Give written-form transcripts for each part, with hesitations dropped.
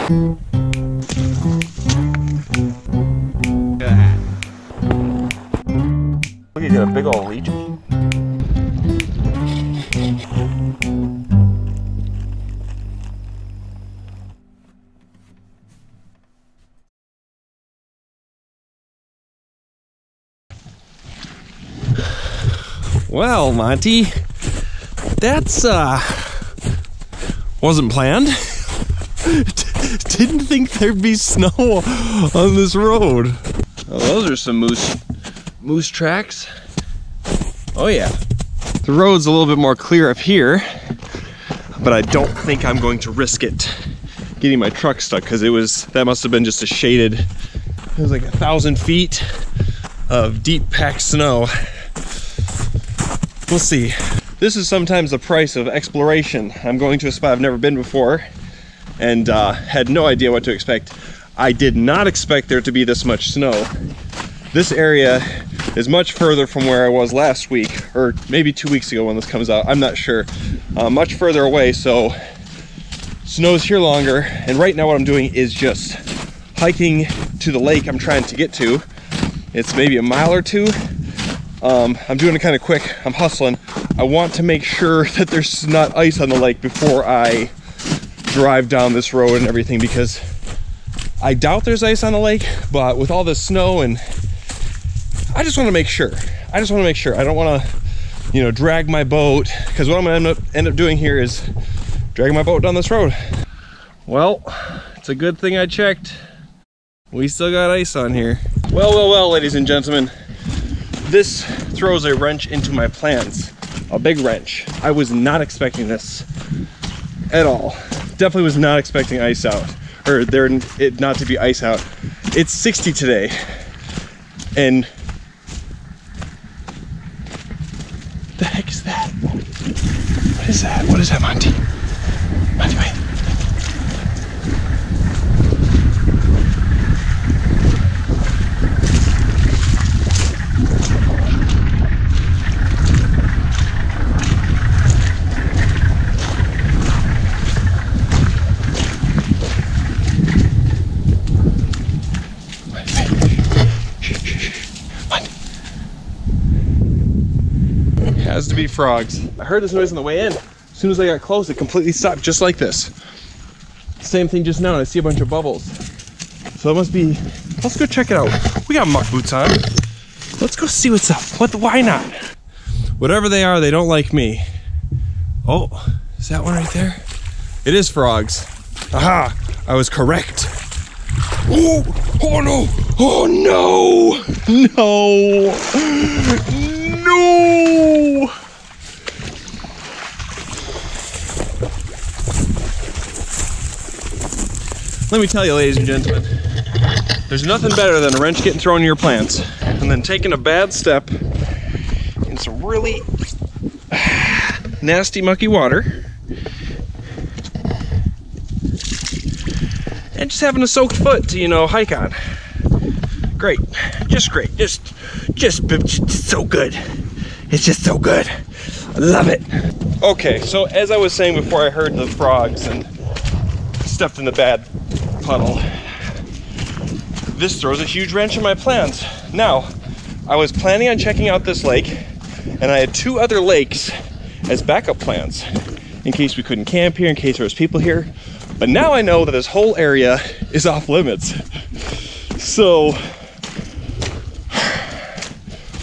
Look, you got a big old leech. Well, Monty, that's wasn't planned. Didn't think there'd be snow on this road. Oh, those are some moose tracks. Oh yeah. The road's a little bit more clear up here, but I don't think I'm going to risk it getting my truck stuck, because that must have been just a shaded, it was like 1,000 feet of deep packed snow. We'll see. This is sometimes the price of exploration. I'm going to a spot I've never been before and had no idea what to expect. I did not expect there to be this much snow. This area is much further from where I was last week, or maybe 2 weeks ago when this comes out. I'm not sure. Much further away, so snow's here longer. And right now what I'm doing is just hiking to the lake I'm trying to get to. It's maybe a mile or two. I'm doing it kind of quick. I'm hustling. I want to make sure that there's not ice on the lake before I drive down this road and everything, because I doubt there's ice on the lake, but with all this snow, and I just want to make sure. I don't want to, you know, drag my boat, because what I'm going to end up doing here is dragging my boat down this road. Well, it's a good thing I checked. We still got ice on here. Well, ladies and gentlemen. This throws a wrench into my plans, a big wrench. I was not expecting this at all. Definitely was not expecting ice out, or it not to be ice out. It's 60 today, and the heck is that? What is that? What is that, Monty? Monty, wait. Has to be frogs. I heard this noise on the way in. As soon as I got close, it completely stopped, just like this. Same thing just now, and I see a bunch of bubbles. So it must be, let's go check it out. We got muck boots on. Let's go see what's up. Why not? Whatever they are, they don't like me. Oh, is that one right there? It is frogs. Aha, I was correct. Oh, oh no, oh no, no. No! Let me tell you, ladies and gentlemen, there's nothing better than a wrench getting thrown in your plants and then taking a bad step in some really nasty, mucky water and just having a soaked foot to, you know, hike on. Great, just great, just so good. It's just so good. I love it. Okay, so as I was saying before, I heard the frogs and stepped in the bad puddle. This throws a huge wrench in my plans. Now, I was planning on checking out this lake, and I had 2 other lakes as backup plans in case we couldn't camp here, in case there was people here. But now I know that this whole area is off limits. So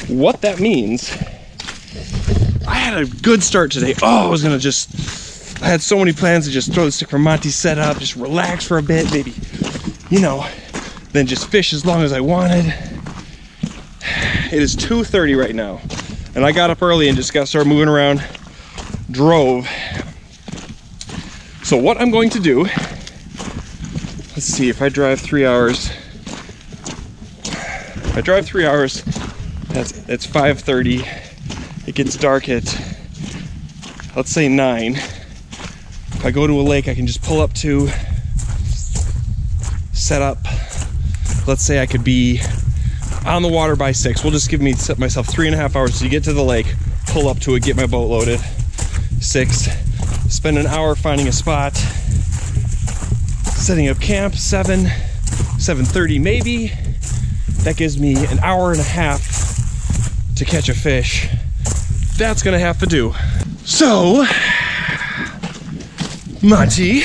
what that means, I had a good start today. Oh, I had so many plans to just throw the stick from Monty's set up, just relax for a bit, maybe, you know, then just fish as long as I wanted. It is 2:30 right now, and I got up early and just got started moving around, drove. So what I'm going to do, let's see, if I drive 3 hours, it's 5:30. It gets dark at, let's say 9. If I go to a lake, I can just pull up to, set up. Let's say I could be on the water by 6. We'll just set myself 3.5 hours to get to the lake, pull up to it, get my boat loaded. 6, spend an hour finding a spot. setting up camp 7:30 maybe. That gives me an hour and a half to catch a fish. That's gonna have to do. So, Monty,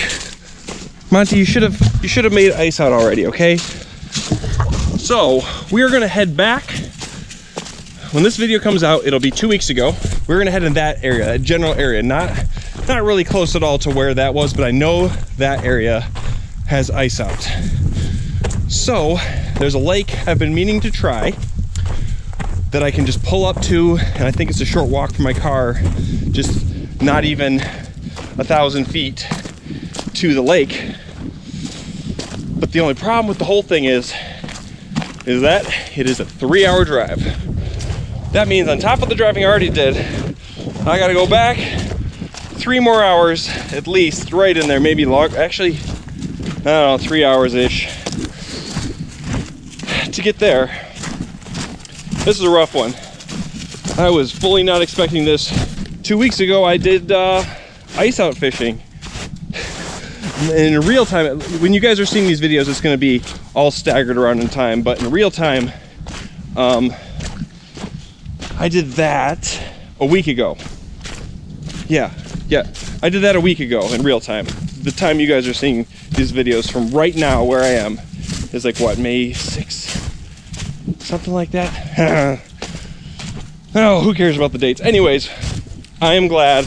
you should have made ice out already, okay? So we are gonna head back. When this video comes out, it'll be 2 weeks ago. We're gonna head in that area, that general area, not really close at all to where that was, but I know that area has ice out. So there's a lake I've been meaning to try that I can just pull up to, and I think it's a short walk from my car, just not even 1,000 feet to the lake. But the only problem with the whole thing is that it is a 3-hour drive. That means on top of the driving I already did, I gotta go back 3 more hours at least, right in there, maybe longer, actually, I don't know, 3 hours-ish to get there. This is a rough one. I was fully not expecting this. 2 weeks ago I did ice out fishing. In real time, when you guys are seeing these videos, it's gonna be all staggered around in time, but in real time, I did that a week ago. Yeah, I did that a week ago in real time. The time you guys are seeing these videos from right now where I am is like what, May 6th? Something like that. Oh, who cares about the dates? Anyways, I am glad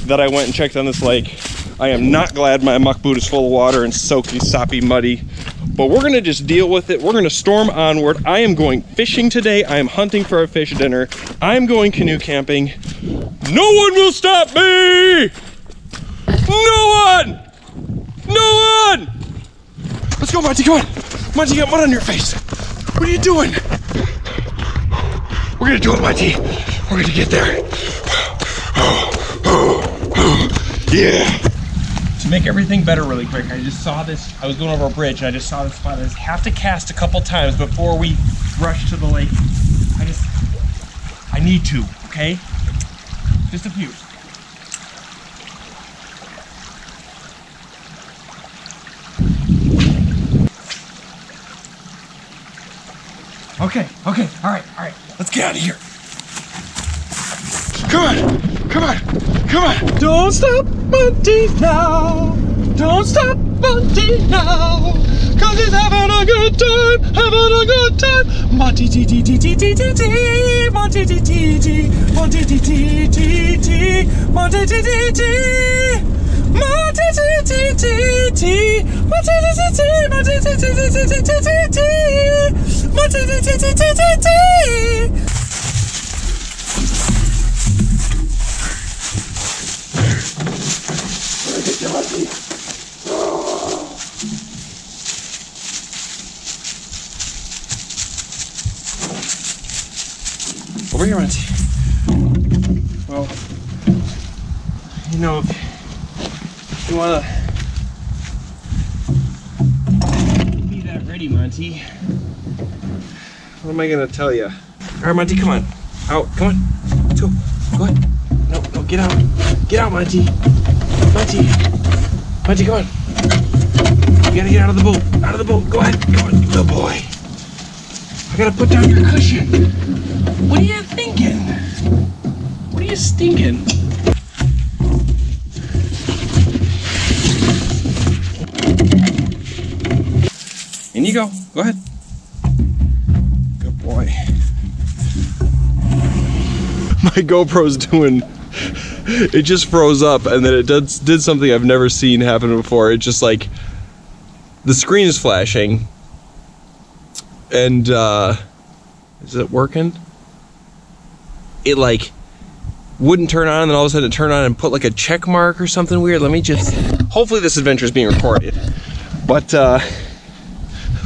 that I went and checked on this lake. I am not glad my muck boot is full of water and soaky, soppy, muddy, but we're gonna just deal with it. We're gonna storm onward. I am going fishing today. I am hunting for a fish dinner. I'm going canoe camping. No one will stop me! No one! No one! Let's go, Monty, come on. Monty, you got mud on your face. What are you doing? We're gonna do it, Monty. We're gonna get there. Yeah. To make everything better really quick, I just saw this, I was going over a bridge and I just saw this spot. I just have to cast a couple times before we rush to the lake. I need to, okay? Just a few. Okay, all right, let's get out of here. Come on. Don't stop Monty now. Don't stop Monty now. Cause he's having a good time, Monty T T T T T T T, Monty T T T, Monty T T T T, Monty T T T, Monty T T T T, Monty T T T, Monty T T T T T T, Monty T T T T T. Over here, Monty. Well, you know, if you wanna be that ready, Monty, what am I gonna tell you? All right, Monty, come on. Out, come on. Let's go. Go ahead. No, get out. Get out, Monty. Monty, come on. You gotta get out of the boat. Out of the boat. Go ahead. Come on, you little boy. I gotta put down your cushion. What are you thinking? What are you stinking? In you go. Go ahead. Good boy. My GoPro's doing... It just froze up and then it did something I've never seen happen before. It just like... The screen is flashing. And, is it working? It like wouldn't turn on, and then all of a sudden it turned on and put like a check mark or something weird. Let me just, hopefully this adventure is being recorded. But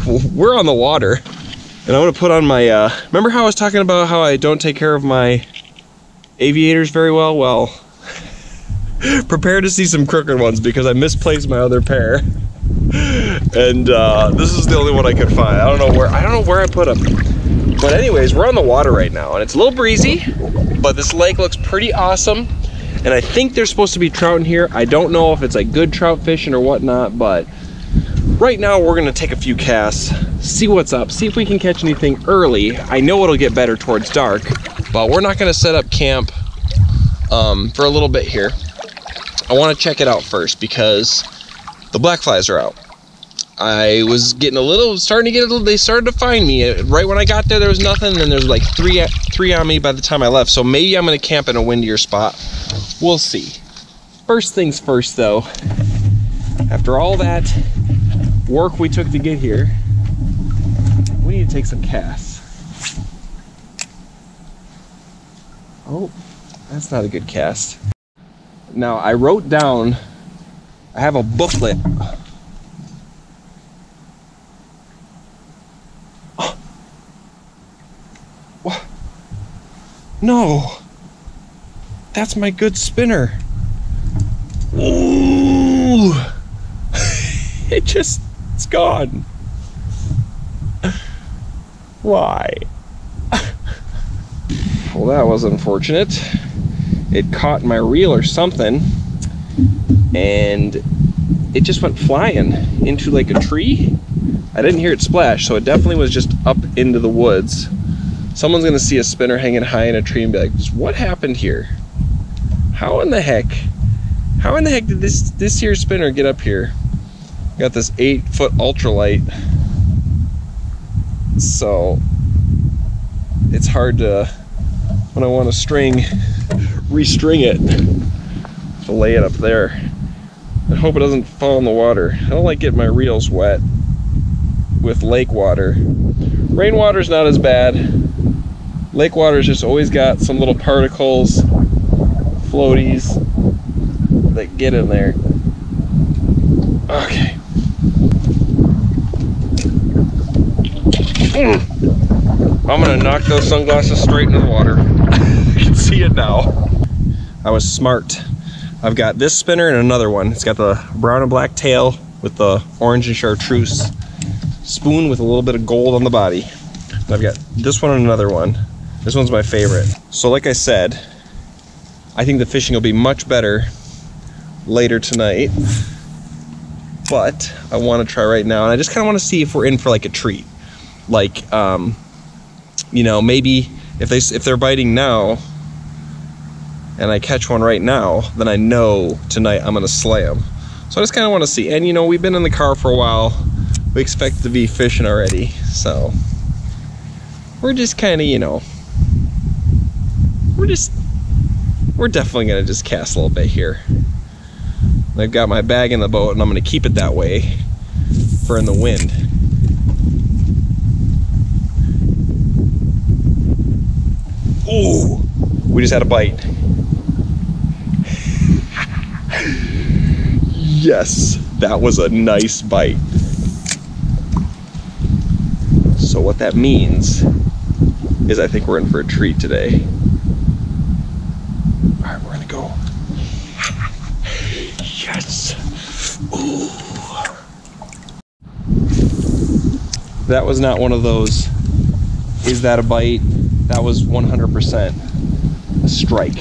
we're on the water, and I'm gonna put on my, remember how I was talking about how I don't take care of my aviators very well? Well, prepare to see some crooked ones because I misplaced my other pair. And this is the only one I could find. I don't know where I put them. But anyways, we're on the water right now, and it's a little breezy, but this lake looks pretty awesome. And I think there's supposed to be trout in here. I don't know if it's like good trout fishing or whatnot, but Right now we're gonna take a few casts, see what's up, see if we can catch anything early. I know it'll get better towards dark, but we're not gonna set up camp for a little bit here. I wanna check it out first because the black flies are out. I was getting they started to find me. Right when I got there, there was nothing, and then there's like three on me by the time I left. So maybe I'm gonna camp in a windier spot. We'll see. First things first though, after all that work we took to get here, we need to take some casts. Oh, that's not a good cast. Now I wrote down, I have a booklet. What? No, that's my good spinner. Ooh, it's gone. Why? Well, that was unfortunate. It caught my reel or something, and it just went flying into like a tree. I didn't hear it splash, so it definitely was just up into the woods. Someone's gonna see a spinner hanging high in a tree and be like, what happened here? How in the heck did this here spinner get up here? Got this 8-foot ultralight, so it's hard to, when I want to restring it, to lay it up there. I hope it doesn't fall in the water. I don't like getting my reels wet with lake water. Rainwater's not as bad. Lake water's just always got some little particles, floaties that get in there. Okay. I'm gonna knock those sunglasses straight into the water. You can see it now. I was smart. I've got this spinner and another one. It's got the brown and black tail with the orange and chartreuse spoon with a little bit of gold on the body. And I've got this one and another one. This one's my favorite. So like I said, I think the fishing will be much better later tonight, but I want to try right now, and I just kind of want to see if we're in for like a treat. Like, you know, maybe if they're biting now and I catch one right now, then I know tonight I'm gonna slay them. So I just kind of want to see. And you know, we've been in the car for a while. We expect to be fishing already, so we're just kind of, you know, we're definitely gonna just cast a little bit here. I've got my bag in the boat, and I'm gonna keep it that way for in the wind. Ooh, we just had a bite. Yes, that was a nice bite. So what that means is I think we're in for a treat today. All right, we're gonna go. Yes. Ooh. That was not one of those, is that a bite? That was 100% a strike.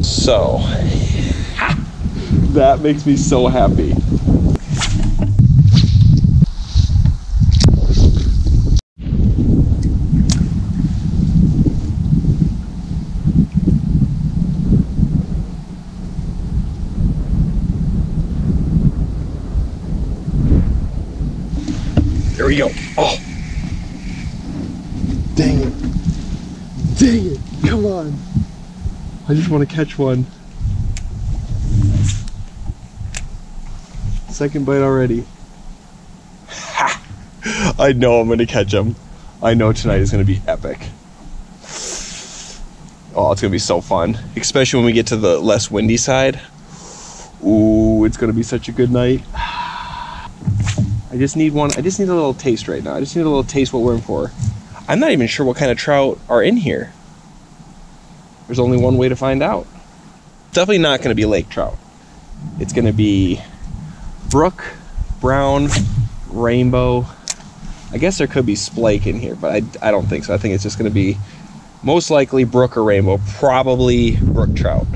So, that makes me so happy. There we go. Oh. Dang it. Dang it. Come on. I just want to catch one. Second bite already. Ha! I know I'm going to catch him. I know tonight is going to be epic. Oh, it's going to be so fun. Especially when we get to the less windy side. Ooh, it's going to be such a good night. I just need one. I just need a little taste right now. I just need a little taste what we're in for. I'm not even sure what kind of trout are in here. There's only one way to find out. Definitely not going to be lake trout. It's going to be brook, brown, rainbow. I guess there could be splake in here, but I don't think so. I think it's just going to be most likely brook or rainbow. Probably brook trout.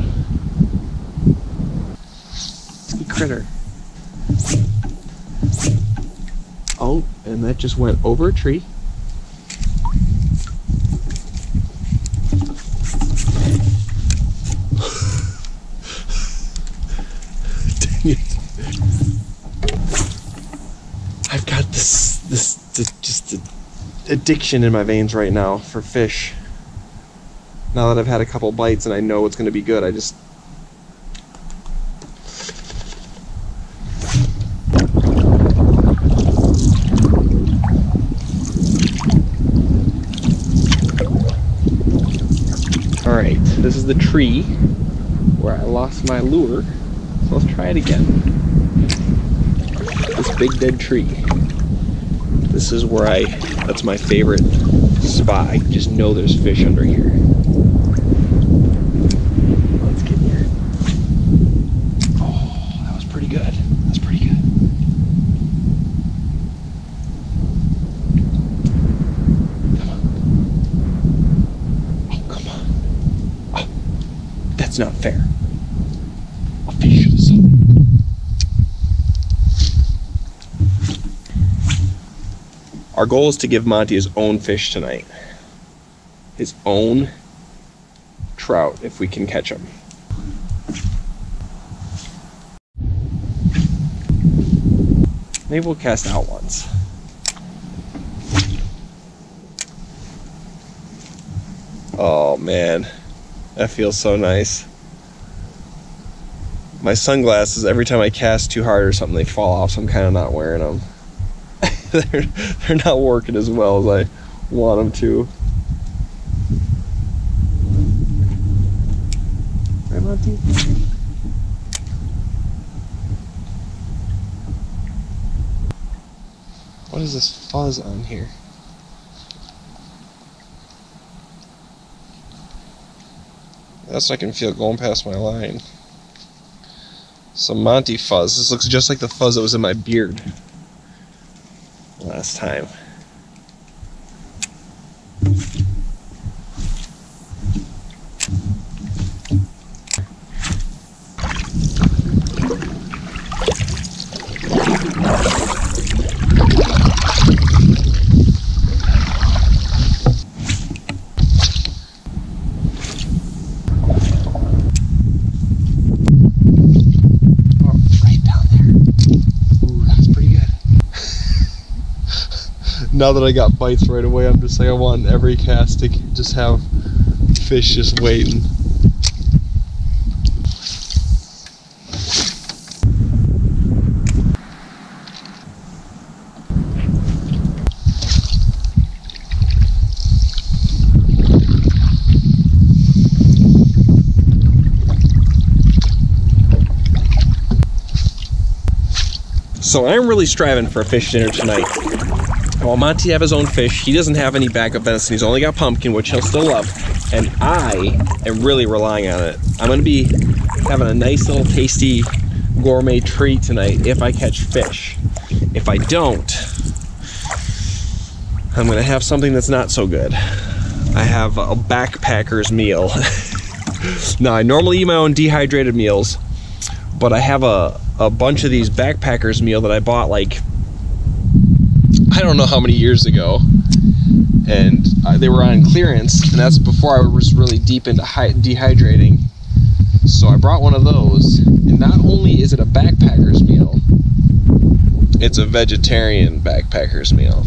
Critter. And that just went over a tree. Dang it. I've got this just addiction in my veins right now for fish. Now that I've had a couple bites and I know it's going to be good, I just... Alright, this is the tree where I lost my lure, so let's try it again. This big dead tree. This is where that's my favorite spot. I just know there's fish under here. Let's get here. Oh, that was pretty good. That's pretty good. Come on. Oh, come on. Oh, that's not fair. A fish should have saw that. Our goal is to give Monty his own fish tonight. His own trout, if we can catch him. Maybe we'll cast out once. Oh man, that feels so nice. My sunglasses, every time I cast too hard or something, they fall off, so I'm kind of not wearing them. they're not working as well as I want them to. Right, Monty? What is this fuzz on here? That's what I can feel going past my line. Some Monty fuzz. This looks just like the fuzz that was in my beard last time. Now that I got bites right away, I'm just like, I want every cast to just have fish just waiting. So I'm really striving for a fish dinner tonight. While Monty have his own fish, he doesn't have any backup venison. He's only got pumpkin, which he'll still love. And I am really relying on it. I'm going to be having a nice little tasty gourmet treat tonight if I catch fish. If I don't, I'm going to have something that's not so good. I have a backpacker's meal. Now, I normally eat my own dehydrated meals, but I have a bunch of these backpacker's meal that I bought like, I don't know how many years ago, and they were on clearance, and that's before I was really deep into dehydrating. So I brought one of those, and not only is it a backpacker's meal, it's a vegetarian backpacker's meal.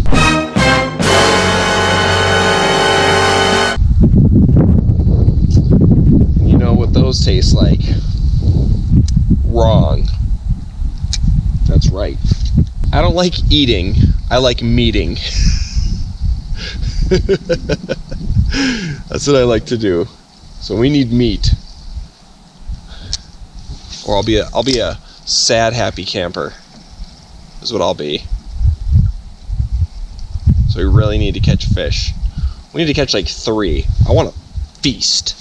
You know what those taste like? Wrong. That's right. I don't like eating, I like meeting. That's what I like to do. So we need meat. Or I'll be a sad, happy camper. Is what I'll be. So we really need to catch fish. We need to catch like 3. I want to feast.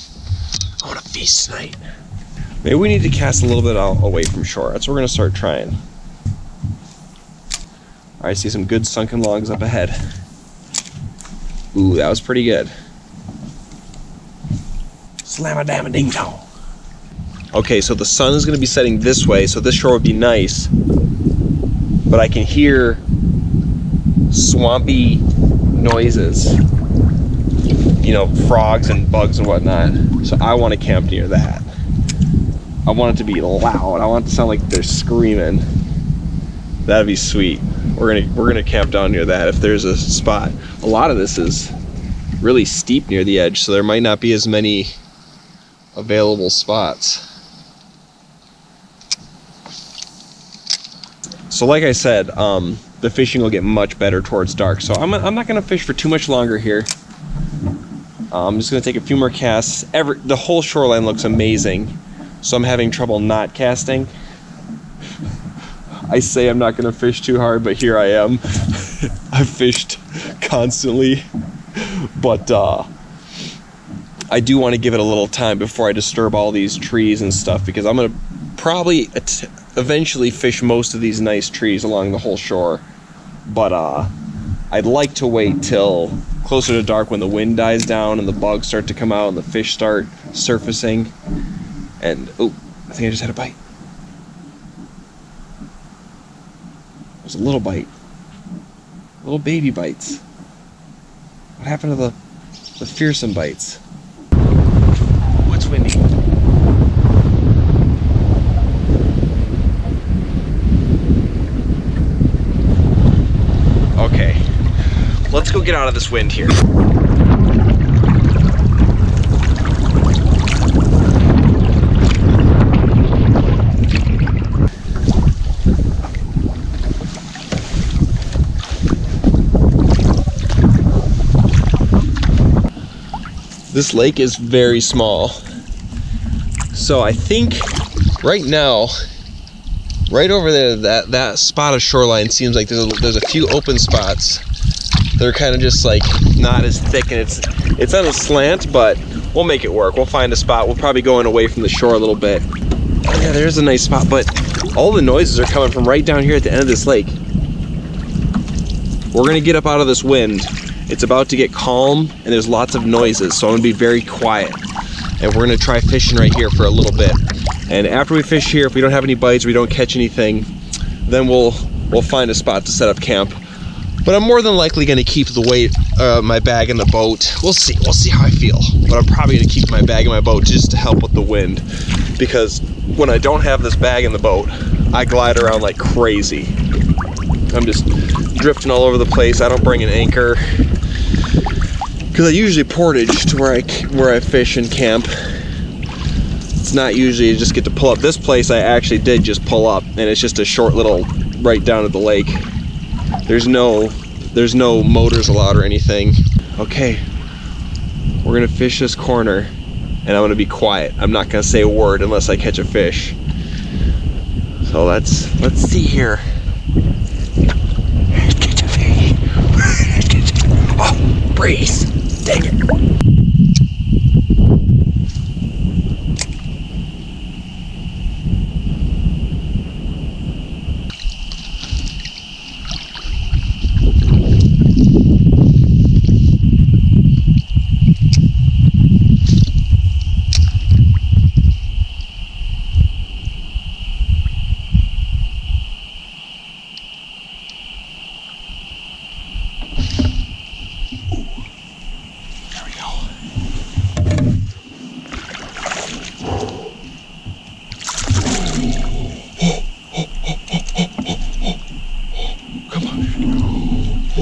I want to feast tonight. Maybe we need to cast a little bit away from shore. That's what we're going to start trying. Alright, I see some good sunken logs up ahead. Ooh, that was pretty good. Slam-a-dam-a-ding-dong. Okay, so the sun is going to be setting this way, so this shore would be nice. But I can hear swampy noises. You know, frogs and bugs and whatnot. So I want to camp near that. I want it to be loud. I want it to sound like they're screaming. That'd be sweet. We're gonna camp down near that if there's a spot. A lot of this is really steep near the edge, so there might not be as many available spots. So like I said, the fishing will get much better towards dark. So I'm not gonna fish for too much longer here. I'm just gonna take a few more casts. The whole shoreline looks amazing, so I'm having trouble not casting. I say I'm not gonna fish too hard, but here I am. I've fished constantly, but I do want to give it a little time before I disturb all these trees and stuff, because I'm gonna probably eventually fish most of these nice trees along the whole shore. But I'd like to wait till closer to dark when the wind dies down and the bugs start to come out and the fish start surfacing. And oh, I think I just had a bite. There's a little bite. Little baby bites. What happened to the fearsome bites? Oh, it's windy. Okay, let's go get out of this wind here. This lake is very small, so I think right now, right over there, that spot of shoreline seems like there's a few open spots that are kind of just like not as thick, and it's on a slant, but we'll make it work. We'll find a spot. We'll probably go in away from the shore a little bit. Oh yeah, there's a nice spot, but all the noises are coming from right down here at the end of this lake. We're gonna get up out of this wind. It's about to get calm and there's lots of noises, so I'm gonna be very quiet. And we're gonna try fishing right here for a little bit. And after we fish here, if we don't have any bites, we don't catch anything, then we'll find a spot to set up camp. But I'm more than likely gonna keep the weight, my bag in the boat. We'll see how I feel. But I'm probably gonna keep my bag in my boat just to help with the wind. Because when I don't have this bag in the boat, I glide around like crazy. I'm just drifting all over the place. I don't bring an anchor, because I usually portage to where I fish and camp. It's not usually you just get to pull up. This place I actually did just pull up, and it's just a short little right down at the lake. There's no motors allowed or anything. Okay, we're gonna fish this corner, and I'm gonna be quiet. I'm not gonna say a word unless I catch a fish. So let's see here. Catch a fish. Oh, breeze. Dang it.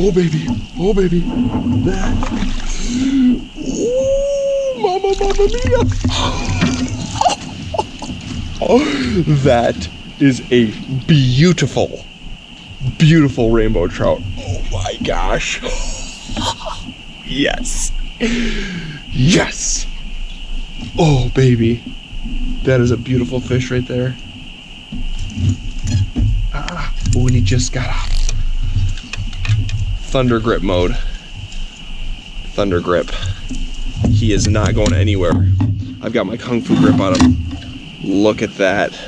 Oh baby, oh baby, that, oh mamma mia, oh, that is a beautiful, beautiful rainbow trout. Oh my gosh, yes, yes, oh baby, that is a beautiful fish right there. Ah, oh, and he just got up. Thunder grip mode. Thunder grip. He is not going anywhere. I've got my kung fu grip on him. Look at that.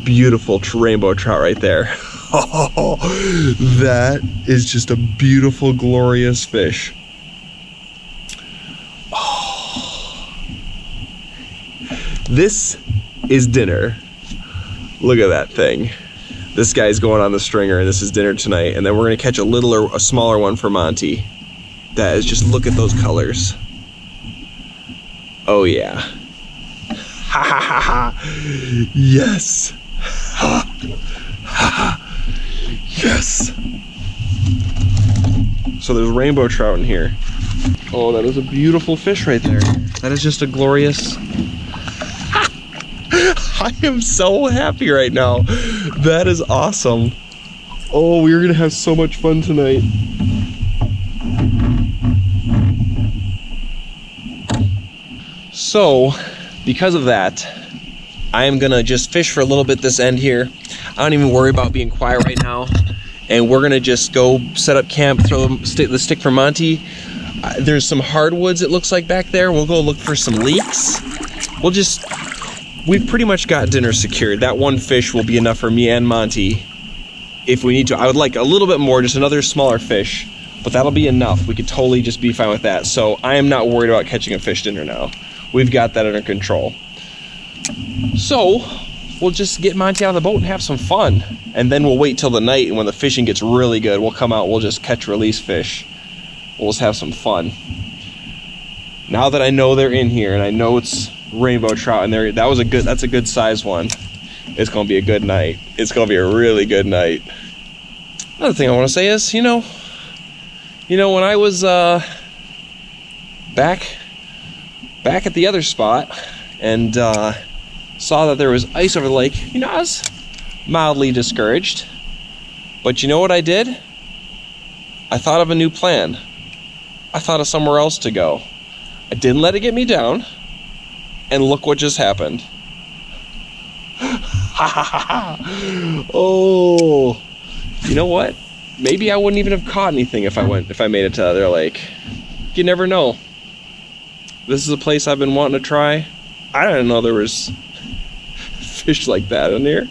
Beautiful rainbow trout right there. Oh, that is just a beautiful, glorious fish. Oh. This is dinner. Look at that thing. This guy's going on the stringer, and this is dinner tonight. And then we're gonna catch a smaller one for Monty. That is, just look at those colors. Oh yeah. Ha ha ha ha. Yes. Ha ha ha. Yes. So there's rainbow trout in here. Oh, that is a beautiful fish right there. That is just a glorious... I am so happy right now. That is awesome. Oh, we're gonna have so much fun tonight. So, because of that, I am gonna just fish for a little bit this end here. I don't even worry about being quiet right now. And we're gonna just go set up camp, throw the stick for Monty. There's some hardwoods, it looks like, back there. We'll go look for some leeks. We've pretty much got dinner secured. That one fish will be enough for me and Monty if we need to. I would like a little bit more, just another smaller fish, but that'll be enough. We could totally just be fine with that. So I am not worried about catching a fish dinner now. We've got that under control. So we'll just get Monty out of the boat and have some fun. And then we'll wait till the night, and when the fishing gets really good, we'll come out, we'll just catch release fish. We'll just have some fun. Now that I know they're in here, and I know it's rainbow trout, and that's a good size one, it's gonna be a good night. It's gonna be a really good night. Another thing I want to say is, you know, when I was back at the other spot and saw that there was ice over the lake, you know, I was mildly discouraged. But you know what I did? I thought of a new plan. I thought of somewhere else to go. I didn't let it get me down, and look what just happened. Oh, you know what? Maybe I wouldn't even have caught anything if I made it to the other lake. You never know. This is a place I've been wanting to try. I didn't know there was fish like that in here.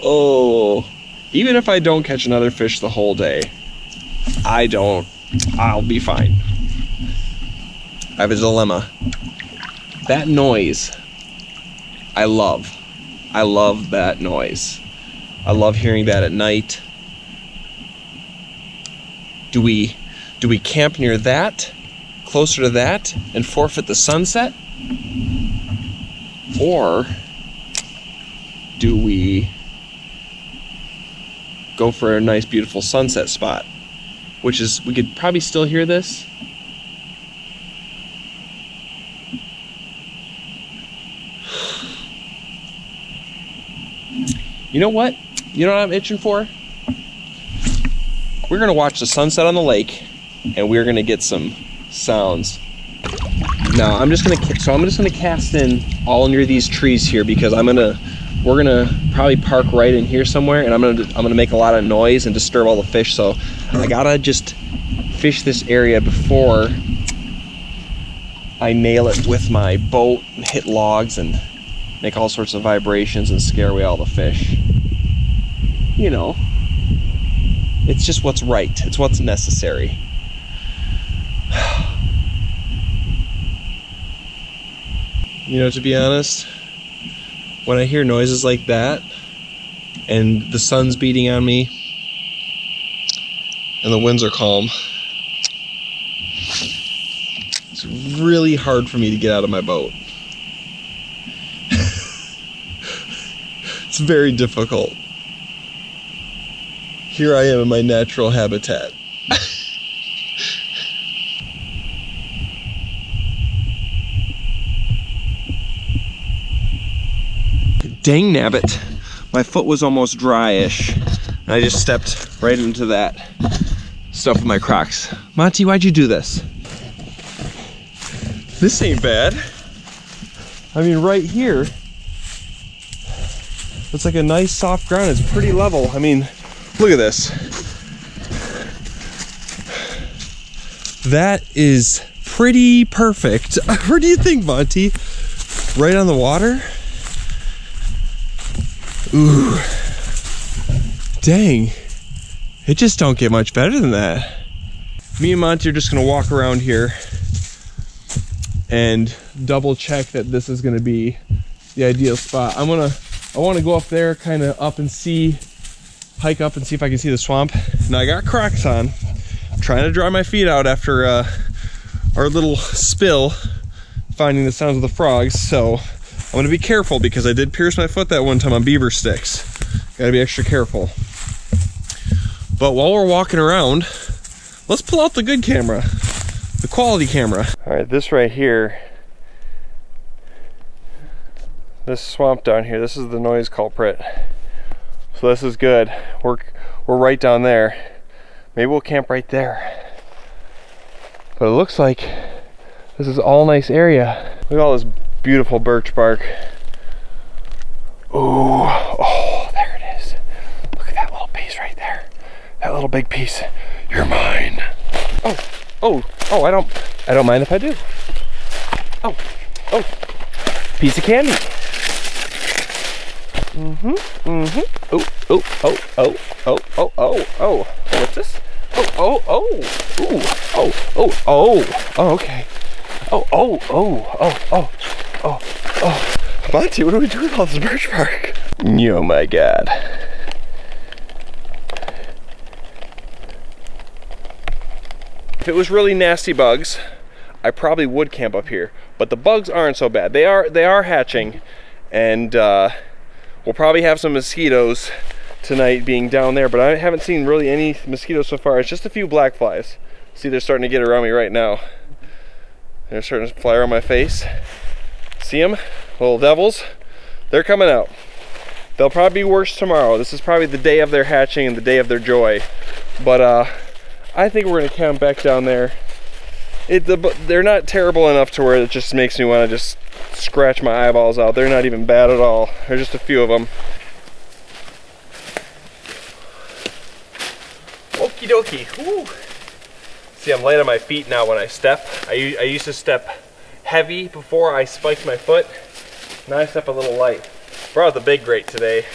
Oh, even if I don't catch another fish the whole day, I'll be fine. I have a dilemma. That noise, I love that noise. I love hearing that at night. Do we camp near that, closer to that, and forfeit the sunset? Or do we go for a nice beautiful sunset spot, which is, we could probably still hear this. You know what? You know what I'm itching for? We're gonna watch the sunset on the lake, and we're gonna get some sounds. Now I'm just gonna cast in all near these trees here, because we're gonna probably park right in here somewhere, and I'm gonna make a lot of noise and disturb all the fish. So I gotta just fish this area before I nail it with my boat and hit logs and make all sorts of vibrations and scare away all the fish. You know, it's just what's right. It's what's necessary. You know, to be honest, when I hear noises like that and the sun's beating on me and the winds are calm, it's really hard for me to get out of my boat. It's very difficult. Here I am in my natural habitat. Dang nabbit, my foot was almost dry-ish, and I just stepped right into that stuff with my Crocs. Monty, why'd you do this? This ain't bad. I mean, right here, it's like a nice soft ground. It's pretty level. I mean, look at this. That is pretty perfect. What do you think, Monty? Right on the water? Ooh. Dang. It just don't get much better than that. Me and Monty are just gonna walk around here and double check that this is gonna be the ideal spot. I'm gonna I want to go up there, kind of up and see, hike up and see if I can see the swamp. Now I got Crocs on. I'm trying to dry my feet out after our little spill, finding the sounds of the frogs. So I'm going to be careful because I did pierce my foot that one time on beaver sticks. Got to be extra careful. But while we're walking around, let's pull out the good camera, the quality camera. All right, this right here, this swamp down here, this is the noise culprit. So this is good. We're right down there. Maybe we'll camp right there. But it looks like this is all nice area. Look at all this beautiful birch bark. Ooh, oh, there it is. Look at that little piece right there. That little big piece. You're mine. Oh, I don't mind if I do. Oh, piece of candy. Oh. What's this? Okay. Oh. Monty, what do we do with all this birch bark? Oh my God. If it was really nasty bugs, I probably would camp up here. But the bugs aren't so bad. They are hatching, and we'll probably have some mosquitoes tonight being down there, but I haven't seen really any mosquitoes so far. It's just a few black flies. See, they're starting to get around me right now. They're starting to fly around my face. See them? Little devils. They're coming out. They'll probably be worse tomorrow. This is probably the day of their hatching and the day of their joy. But I think we're gonna camp back down there. They're not terrible enough to where it just makes me want to just scratch my eyeballs out. They're not even bad at all. There's just a few of them. Okie dokie. Woo. See, I'm light on my feet now when I step. I used to step heavy before I spiked my foot. Now I step a little light. Brought the big grate today,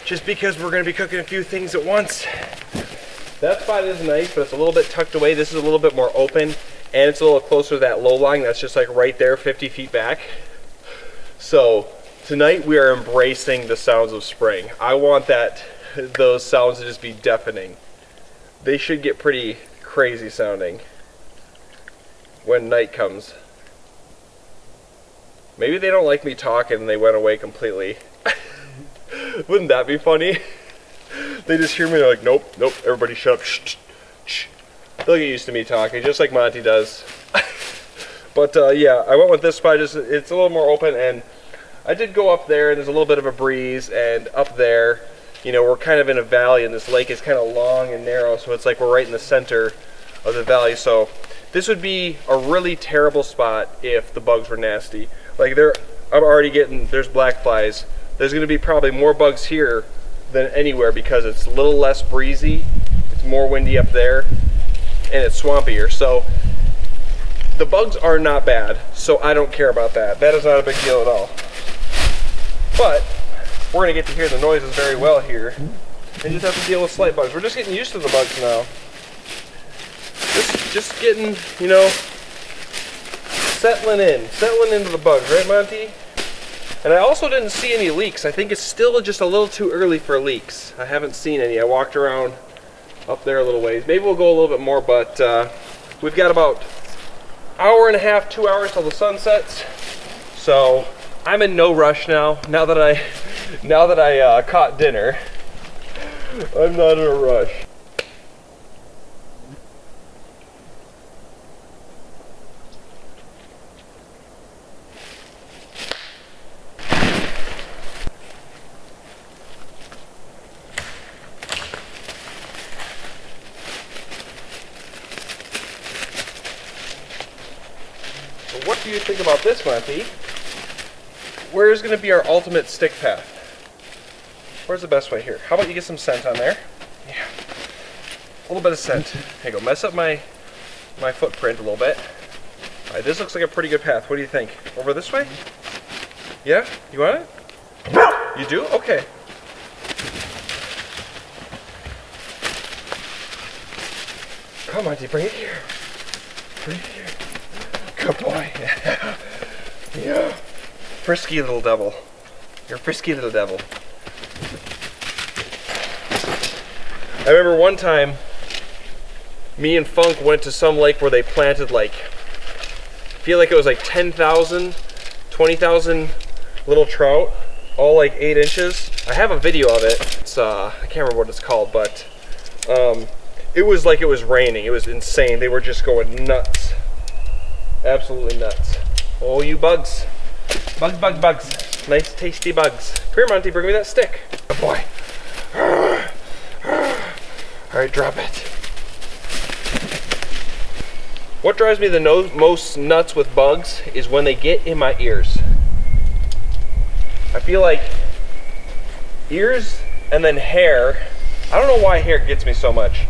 just because we're going to be cooking a few things at once. That spot is nice, but it's a little bit tucked away. This is a little bit more open, and it's a little closer to that low line that's just like right there, 50 feet back. So tonight we are embracing the sounds of spring. I want those sounds to just be deafening. They should get pretty crazy sounding when night comes. Maybe they don't like me talking and they went away completely. Wouldn't that be funny? They just hear me, they're like, nope, everybody shut up. Shh, shh. They'll get used to me talking, just like Monty does. But yeah, I went with this spot. It's a little more open, and I did go up there, and there's a little bit of a breeze, and up there, you know, we're kind of in a valley, and this lake is kind of long and narrow, so it's like we're right in the center of the valley. So this would be a really terrible spot if the bugs were nasty. Like I'm already getting, there's black flies. There's going to be probably more bugs here than anywhere because it's a little less breezy, it's more windy up there, and it's swampier. So the bugs are not bad, so I don't care about that. That is not a big deal at all. But we're going to get to hear the noises very well here and just have to deal with slight bugs. We're just getting used to the bugs now. Just getting, you know, settling into the bugs, right, Monty? And I also didn't see any leaks. I think it's still just a little too early for leaks. I haven't seen any. I walked around up there a little ways. Maybe we'll go a little bit more, but we've got about hour and a half, 2 hours till the sun sets. So I'm in no rush now. Now that I caught dinner, I'm not in a rush. What do you think about this, Monty? Where's going to be our ultimate stick path? Where's the best way here? How about you get some scent on there? Yeah. A little bit of scent. Here you go. Mess up my footprint a little bit. All right, this looks like a pretty good path. What do you think? Over this way? Yeah? You want it? You do? Okay. Come on, bring it here. Bring it here. Good boy. Yeah. frisky little devil. You're a frisky little devil. I remember one time, me and Funk went to some lake where they planted like, I feel like it was like 10,000, 20,000 little trout, all like 8 inches. I have a video of it. It's, I can't remember what it's called, but it was like it was raining. It was insane. They were just going nuts. Absolutely nuts. Oh, you bugs. Bugs, bugs, bugs. Nice, tasty bugs. Come here, Monty, bring me that stick. Good boy. All right, drop it. What drives me the most nuts with bugs is when they get in my ears. I feel like ears and then hair. I don't know why hair gets me so much.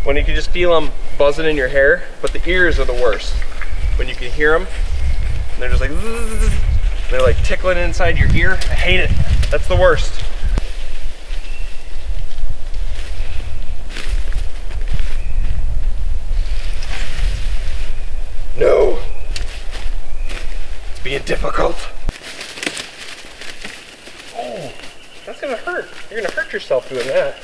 When you can just feel them buzzing in your hair, but the ears are the worst. When you can hear them, and they're just like, they're like tickling inside your ear. I hate it. That's the worst. No. It's being difficult. Oh, that's gonna hurt. You're gonna hurt yourself doing that.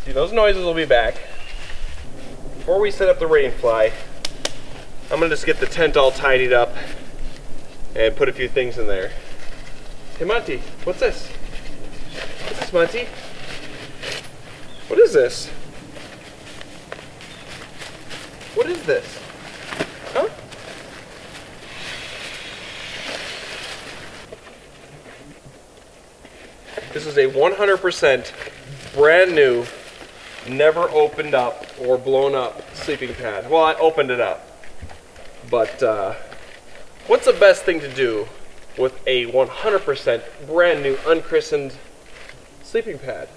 See, those noises will be back. Before we set up the rain fly, I'm gonna just get the tent all tidied up and put a few things in there. Hey Monty, what's this? What's this, Monty? What is this? What is this? Huh? This is a 100% brand new, never opened up or blown up sleeping pad. Well, I opened it up. But what's the best thing to do with a 100% brand new, unchristened sleeping pad?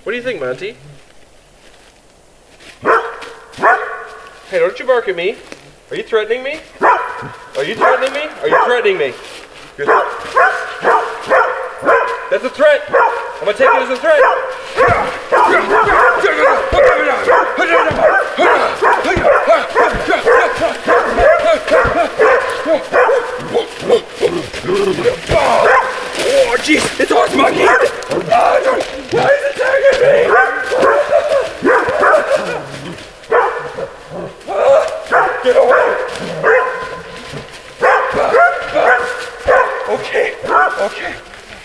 What do you think, Monty? Hey, don't you bark at me. Are you threatening me? Are you threatening me? Are you threatening me? That's a threat. I'm gonna take it as a threat. Oh, jeez, it's horse monkey. Why is it attacking me? Get away. Okay, okay.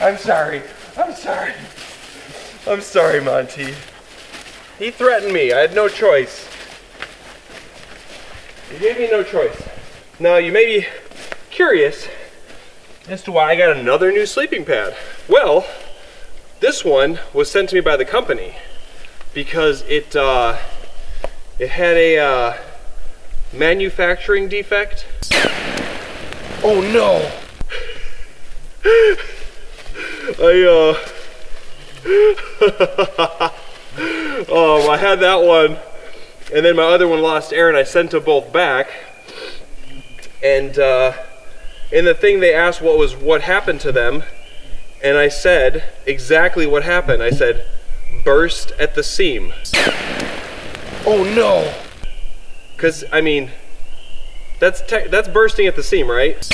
I'm sorry. I'm sorry. I'm sorry, Monty. He threatened me. I had no choice. He gave me no choice. Now, you may be curious as to why I got another new sleeping pad. Well, this one was sent to me by the company because it had a manufacturing defect. Oh no! I had that one, and then my other one lost air, and I sent them both back. And in the thing they asked what happened to them, and I said exactly what happened. I said, burst at the seam. Oh no! Because I mean, that's bursting at the seam, right?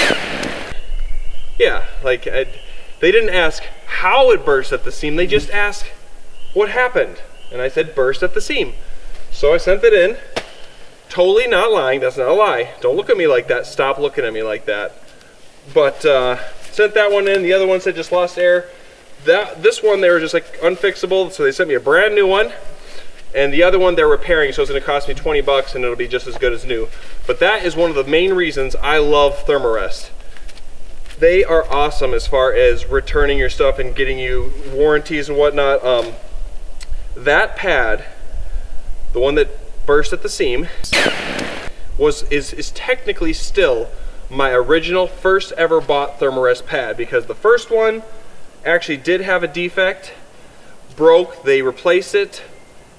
Yeah, like they didn't ask how it burst at the seam. They just asked what happened, and I said burst at the seam. So I sent it in. Totally not lying. That's not a lie. Don't look at me like that. Stop looking at me like that. But sent that one in. The other one said just lost air. This one they were just like unfixable, so they sent me a brand new one. And the other one they're repairing, so it's going to cost me 20 bucks, and it'll be just as good as new. But that is one of the main reasons I love Thermarest. They are awesome as far as returning your stuff and getting you warranties and whatnot. That pad, the one that burst at the seam, is technically still my original first ever bought Thermarest pad, because the first one actually did have a defect, broke, they replaced it.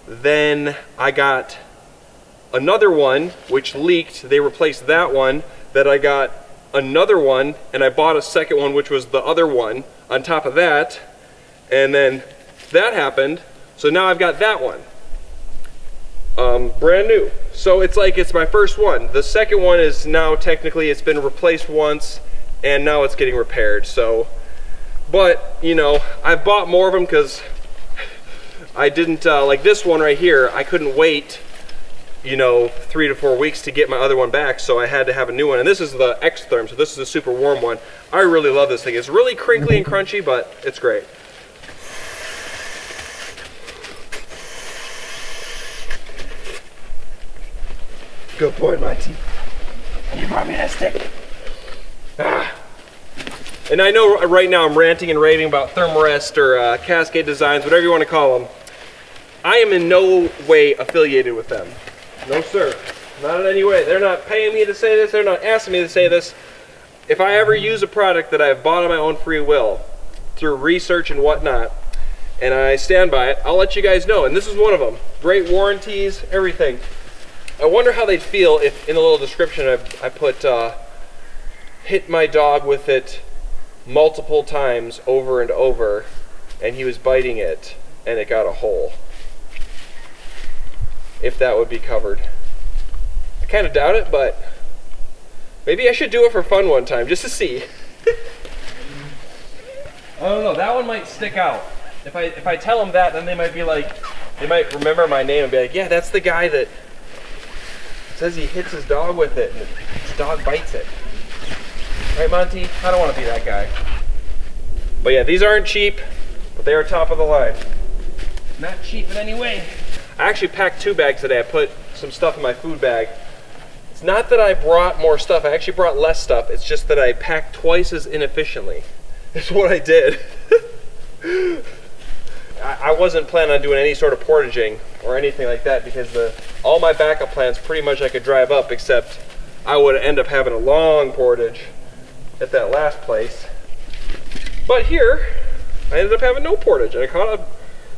Then I got another one which leaked, they replaced that one. Then I got another one, and I bought a second one which was the other one on top of that, and then that happened, so now I've got that one. brand new. So it's like it's my first one. The second one is now technically it's been replaced once and now it's getting repaired. So, but you know, I've bought more of them because I didn't like this one right here. I couldn't wait, you know, 3 to 4 weeks to get my other one back, so I had to have a new one. And this is the X-Therm, so this is a super warm one. I really love this thing. It's really crinkly and crunchy, but it's great. Good boy, Monty. You brought me that stick. Ah. And I know right now I'm ranting and raving about Thermarest or Cascade Designs, whatever you want to call them. I am in no way affiliated with them. No, sir. Not in any way. They're not paying me to say this. They're not asking me to say this. If I ever use a product that I've bought on my own free will, through research and whatnot, and I stand by it, I'll let you guys know. And this is one of them. Great warranties, everything. I wonder how they'd feel if in a little description I put hit my dog with it multiple times over and over and he was biting it and it got a hole. If that would be covered. I kind of doubt it, but maybe I should do it for fun one time just to see. I don't know, that one might stick out. If I tell them that, then they might be like, they might remember my name and be like, yeah, that's the guy that says he hits his dog with it and his dog bites it. Right, Monty? I don't want to be that guy. But yeah, these aren't cheap, but they are top of the line. Not cheap in any way. I actually packed 2 bags today. I put some stuff in my food bag. It's not that I brought more stuff. I actually brought less stuff. It's just that I packed twice as inefficiently. That's what I did. I wasn't planning on doing any sort of portaging or anything like that because all my backup plans pretty much I could drive up, except I would end up having a long portage at that last place. But here, I ended up having no portage and I caught a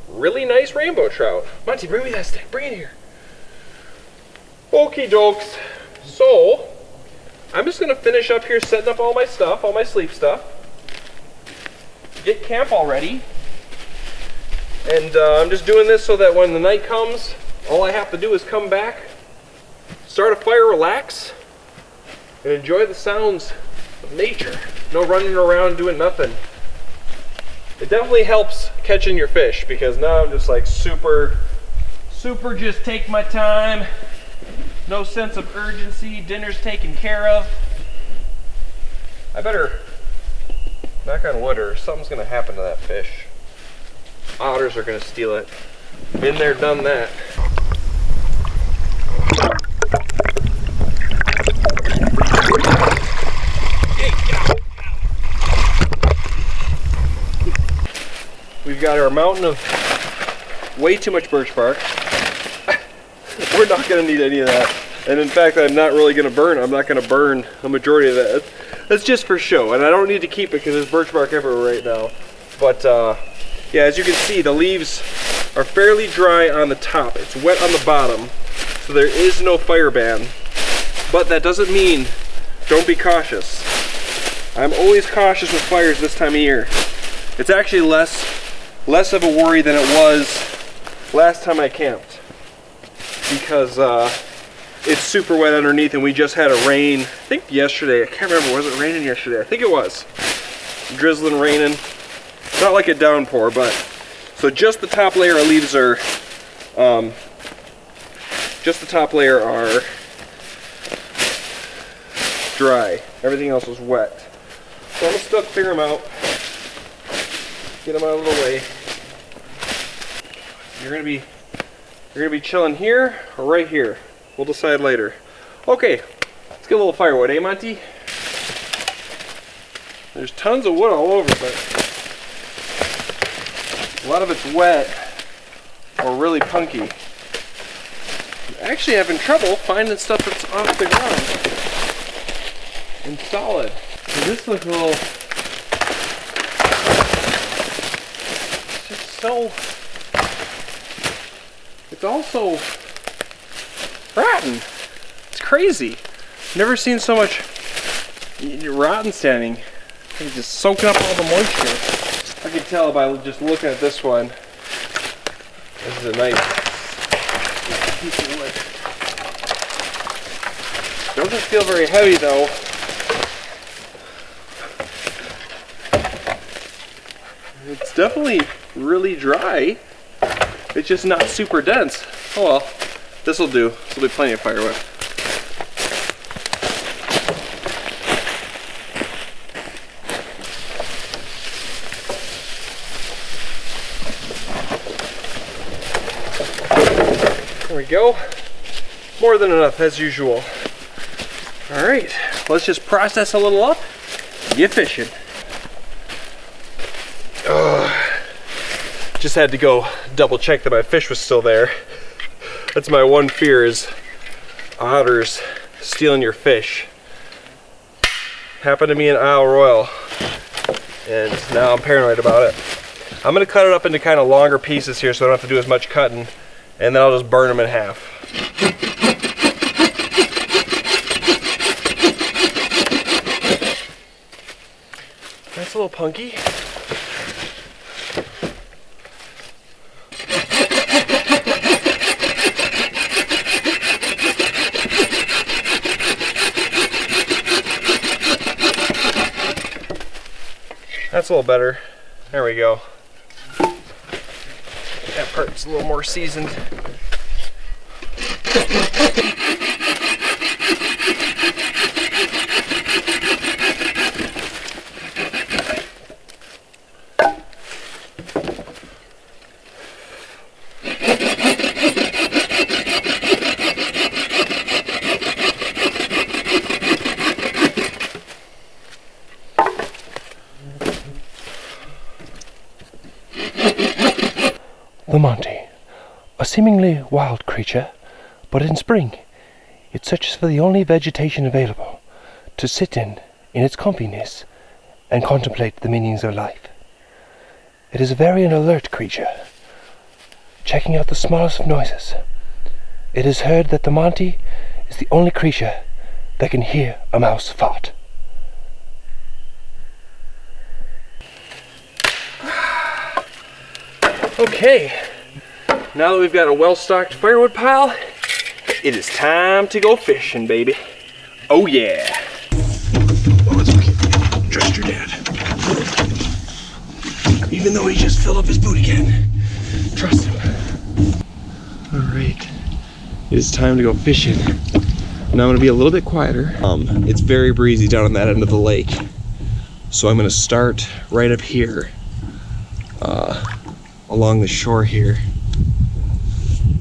really nice rainbow trout. Monty, bring me that stick, bring it here. Okie dokes. So, I'm just gonna finish up here setting up all my stuff, all my sleep stuff. Get camp all ready. And I'm just doing this so that when the night comes, all I have to do is come back, start a fire, relax, and enjoy the sounds of nature. No running around doing nothing. It definitely helps catching your fish because now I'm just like super just take my time. No sense of urgency. Dinner's taken care of. I better knock on wood or something's gonna happen to that fish. Otters are gonna steal it. Been there, done that. We've got our mountain of way too much birch bark. We're not gonna need any of that. And in fact, I'm not really gonna burn. I'm not gonna burn a majority of that. That's just for show. And I don't need to keep it because there's birch bark everywhere right now. But yeah, as you can see, the leaves are fairly dry on the top. It's wet on the bottom. So there is no fire ban. But that doesn't mean don't be cautious. I'm always cautious with fires this time of year. It's actually less of a worry than it was last time I camped because it's super wet underneath and we just had a rain, I think yesterday. I can't remember, was it raining yesterday? I think it was. Drizzling, raining. Not like a downpour, but so just the top layer of leaves are dry. Everything else is wet. So I'm gonna still clear them out. Get them out of the way. You're gonna be chilling here or right here. We'll decide later. Okay, let's get a little firewood, eh, Monty? There's tons of wood all over, but a lot of it's wet or really punky. I'm actually having trouble finding stuff that's off the ground and solid. So this looks a little. It's just so. It's also rotten. It's crazy. Never seen so much rotten standing. It's just soaking up all the moisture. I can tell by just looking at this one. This is a nice piece of wood. Doesn't feel very heavy though. It's definitely really dry. It's just not super dense. Oh well, this will do. This will be plenty of firewood. There we go. More than enough as usual. All right, let's just process a little up. Get fishing. Just had to go double check that my fish was still there. That's my one fear, is otters stealing your fish. Happened to me in Isle Royale, and now I'm paranoid about it. I'm gonna cut it up into kind of longer pieces here so I don't have to do as much cutting, and then I'll just burn them in half. That's a little punky. That's a little better. There we go. That part's a little more seasoned. The Monty, a seemingly wild creature, but in spring it searches for the only vegetation available to sit in its comfiness and contemplate the meanings of life. It is a very alert creature, checking out the smallest of noises. It is heard that the Monty is the only creature that can hear a mouse fart. Okay, now that we've got a well-stocked firewood pile, it is time to go fishing, baby. Oh yeah. Oh, it's okay. Trust your dad. Even though he just filled up his boot again. Trust him. All right, it is time to go fishing. Now I'm gonna be a little bit quieter. It's very breezy down on that end of the lake. So I'm gonna start right up here, along the shore here.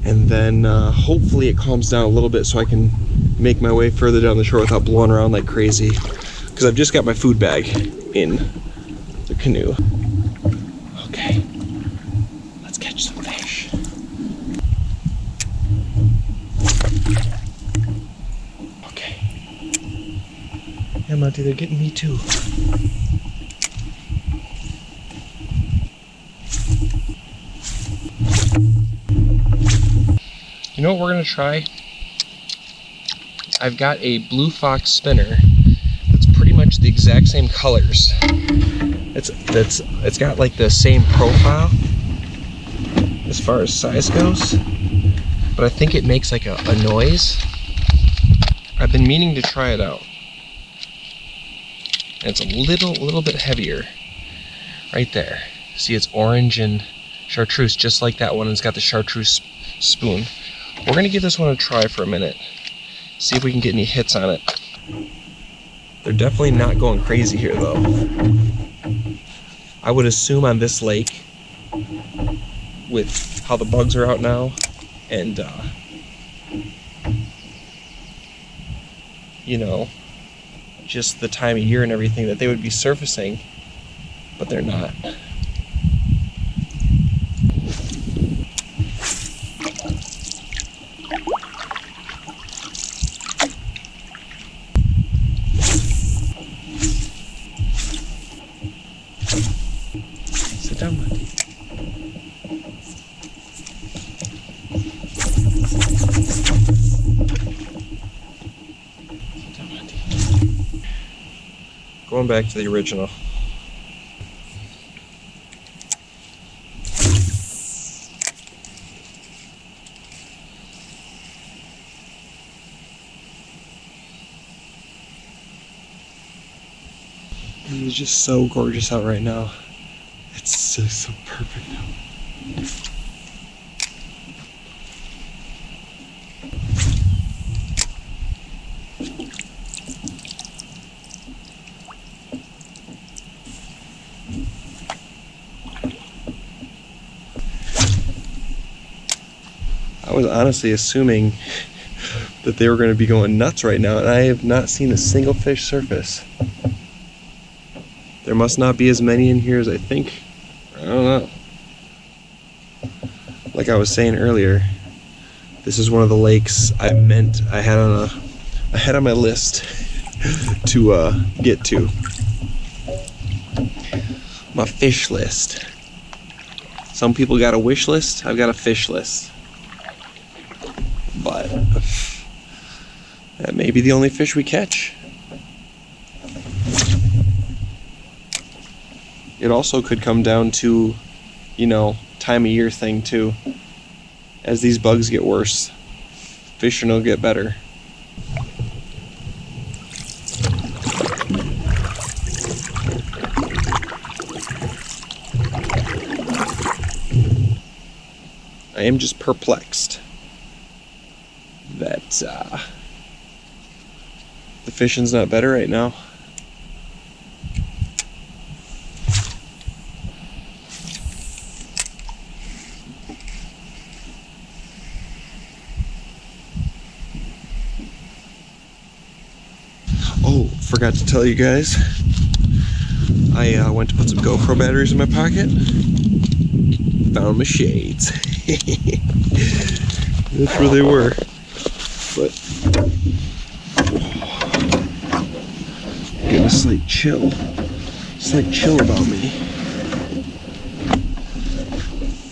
And then hopefully it calms down a little bit so I can make my way further down the shore without blowing around like crazy. Because I've just got my food bag in the canoe. Okay, let's catch some fish. Okay. Yeah, Monty, they're getting me too. You know what we're gonna try? I've got a Blue Fox spinner that's pretty much the exact same colors. It's got like the same profile as far as size goes, but I think it makes like a noise. I've been meaning to try it out. And it's a little bit heavier. Right there. See, it's orange and chartreuse, just like that one. It's got the chartreuse spoon. We're gonna give this one a try for a minute. See if we can get any hits on it. They're definitely not going crazy here though. I would assume on this lake, with how the bugs are out now, and you know, just the time of year and everything, that they would be surfacing, but they're not. Sit down, Monty. Sit down, Monty. Going back to the original. It's just so gorgeous out right now. It's just so perfect now. I was honestly assuming that they were going to be going nuts right now, and I have not seen a single fish surface. There must not be as many in here as I think. I don't know. Like I was saying earlier, this is one of the lakes I had on my list to get to. My fish list. Some people got a wish list, I've got a fish list. But that may be the only fish we catch. It also could come down to, you know, time of year thing too. As these bugs get worse, fishing will get better. I am just perplexed that the fishing's not better right now. Oh, forgot to tell you guys, I went to put some GoPro batteries in my pocket. Found my shades. That's where they were. But getting a slight chill about me.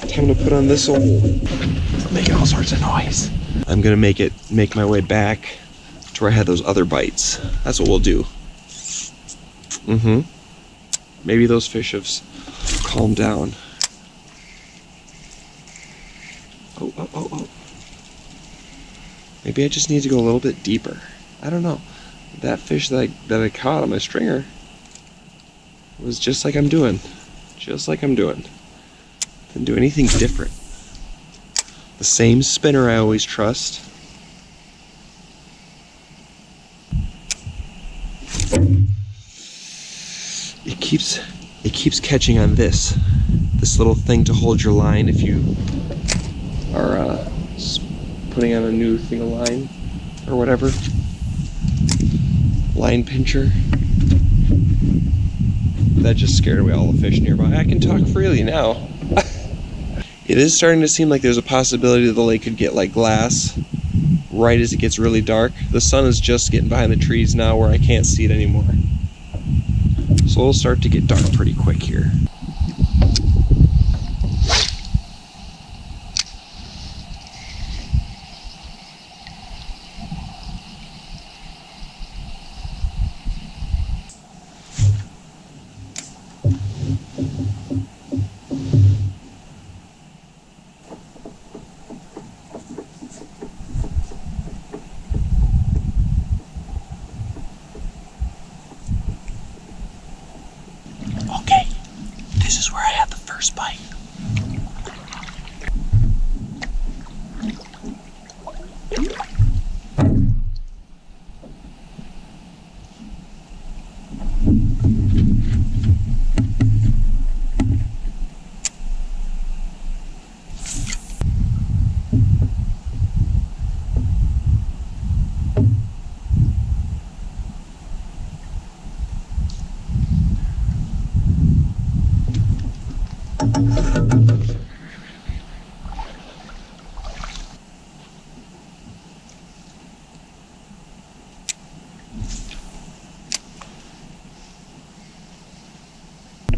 Time to put on this old, making all sorts of noise. I'm gonna make my way back to where I had those other bites. That's what we'll do. Maybe those fish have calmed down. Oh. Maybe I just need to go a little bit deeper. I don't know. That fish that I caught on my stringer was just like I'm doing. Didn't do anything different. The same spinner I always trust. It keeps catching on this little thing to hold your line if you are putting on a new thing of line or whatever. Line pincher. That just scared away all the fish nearby. I can talk freely now. It is starting to seem like there's a possibility that the lake could get like glass right as it gets really dark. The sun is just getting behind the trees now where I can't see it anymore. So it'll start to get dark pretty quick here. Okay, this is where I had the first bite.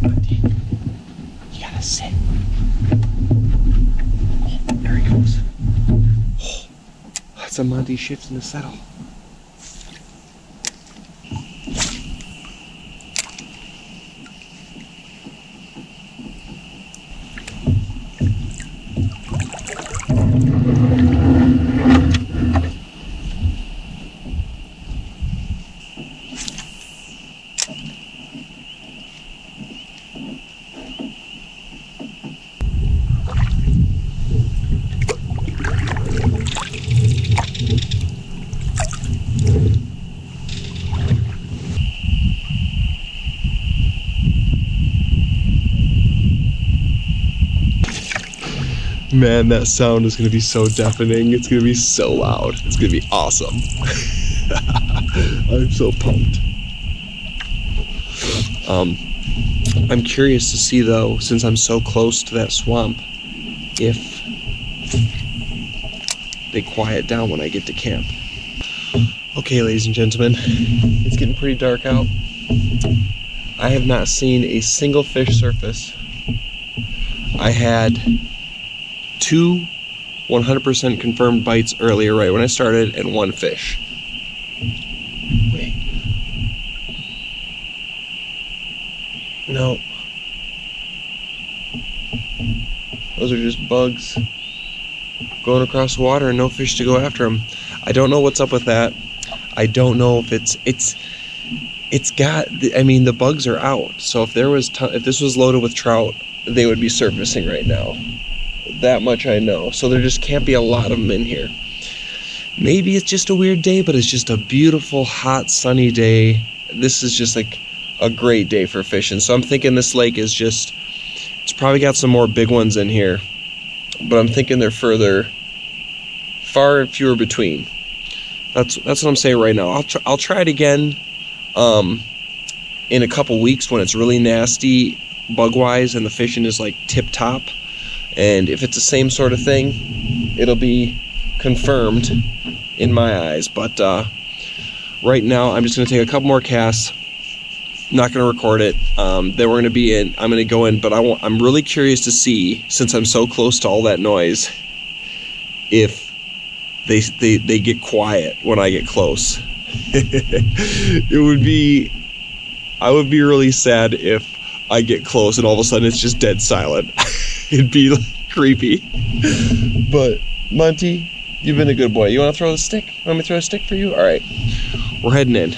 Monty, you gotta sit. Oh, there he goes. Oh, that's a Monty shift in the saddle. Man, that sound is gonna be so deafening. It's gonna be so loud. It's gonna be awesome. I'm so pumped. I'm curious to see though, since I'm so close to that swamp, if they quiet down when I get to camp. Okay, ladies and gentlemen, it's getting pretty dark out. I have not seen a single fish surface. I had 2 100% confirmed bites earlier, right when I started, and 1 fish. Wait. No. Those are just bugs going across the water and no fish to go after them. I don't know what's up with that. I don't know if it's got, I mean, the bugs are out. So if this was loaded with trout, they would be surfacing right now. That much I know. So there just can't be a lot of them in here. Maybe it's just a weird day, but it's just a beautiful, hot, sunny day. This is just like a great day for fishing. So I'm thinking this lake is just, it's probably got some more big ones in here, but I'm thinking they're far and fewer between. That's what I'm saying right now. I'll try it again in a couple weeks when it's really nasty bug-wise and the fishing is like tip-top. And if it's the same sort of thing, it'll be confirmed in my eyes. But right now, I'm just going to take a couple more casts. Not going to record it. Then we're going to be in. I'm going to go in, but I'm really curious to see, since I'm so close to all that noise, if they get quiet when I get close. I would be really sad if I get close and all of a sudden it's just dead silent. It'd be like, creepy. But Monty, you've been a good boy. You want to throw the stick? Want me to throw a stick for you? All right. We're heading in.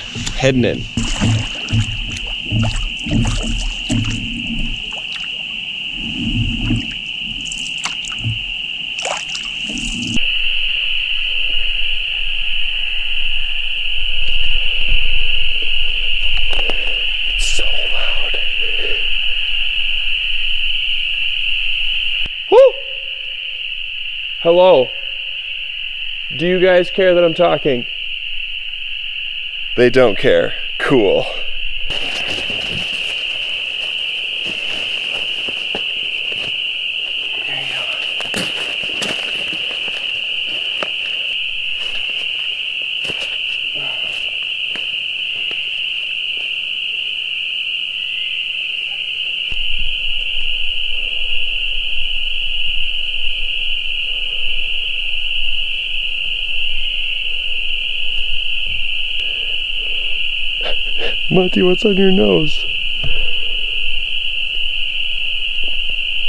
Hello. Do you guys care that I'm talking? They don't care. Cool. There you go. Monty, what's on your nose?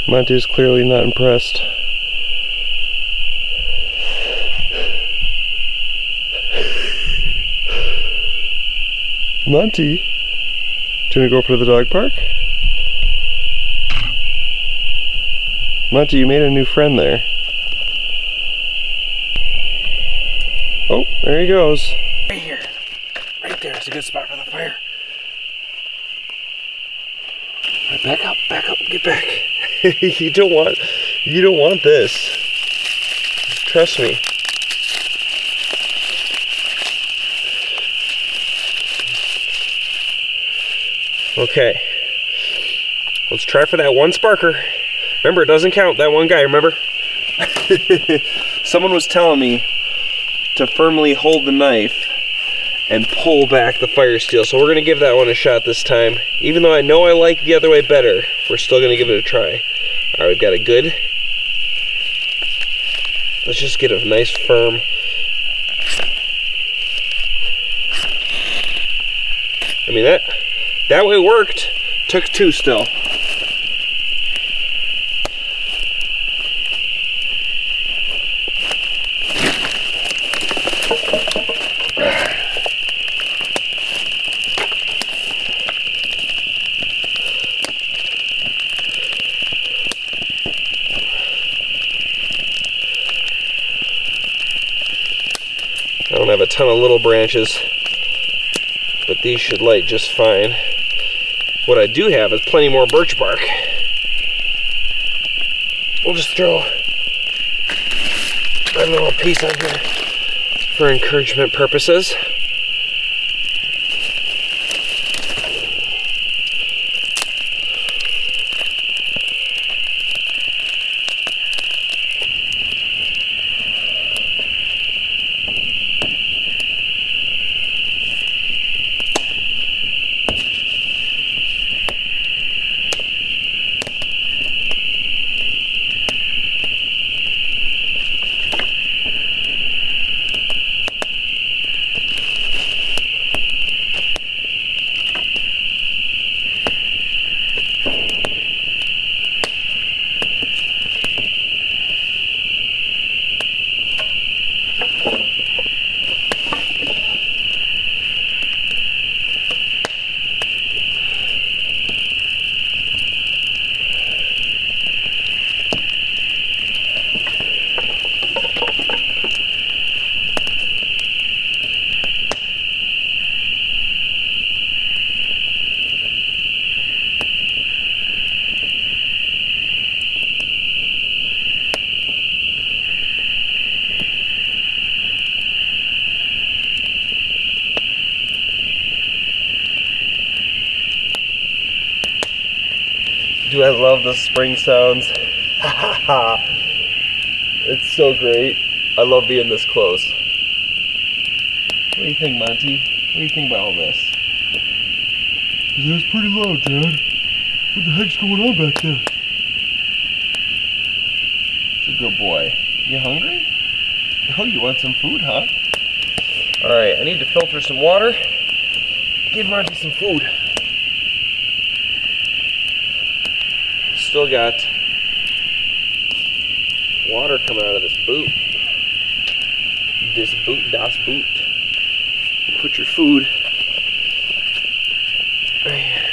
Monty is clearly not impressed. Monty, do you want to go over to the dog park? Monty, you made a new friend there. Oh, there he goes. Right here. Right there is a good spot for the fire. Right, back up, get back. You don't want this. Trust me. Okay. Let's try for that one sparker. Remember, it doesn't count, that one guy, remember? Someone was telling me to firmly hold the knife and pull back the fire steel. So we're gonna give that one a shot this time. Even though I know I like the other way better, we're still gonna give it a try. All right, we've got a good. Let's just get a nice firm. I mean, that way worked. Took 2 still. I don't have a ton of little branches, but these should light just fine. What I do have is plenty more birch bark. We'll just throw my little piece on here for encouragement purposes. Do I love the spring sounds? It's so great. I love being this close. What do you think, Monty? What do you think about all this? That's pretty loud, Dad. What the heck's going on back there? It's a good boy. You hungry? Oh, you want some food, huh? Alright, I need to filter some water. Give Monty some food. Still got water coming out of this boot. Das Boot. Put your food right here.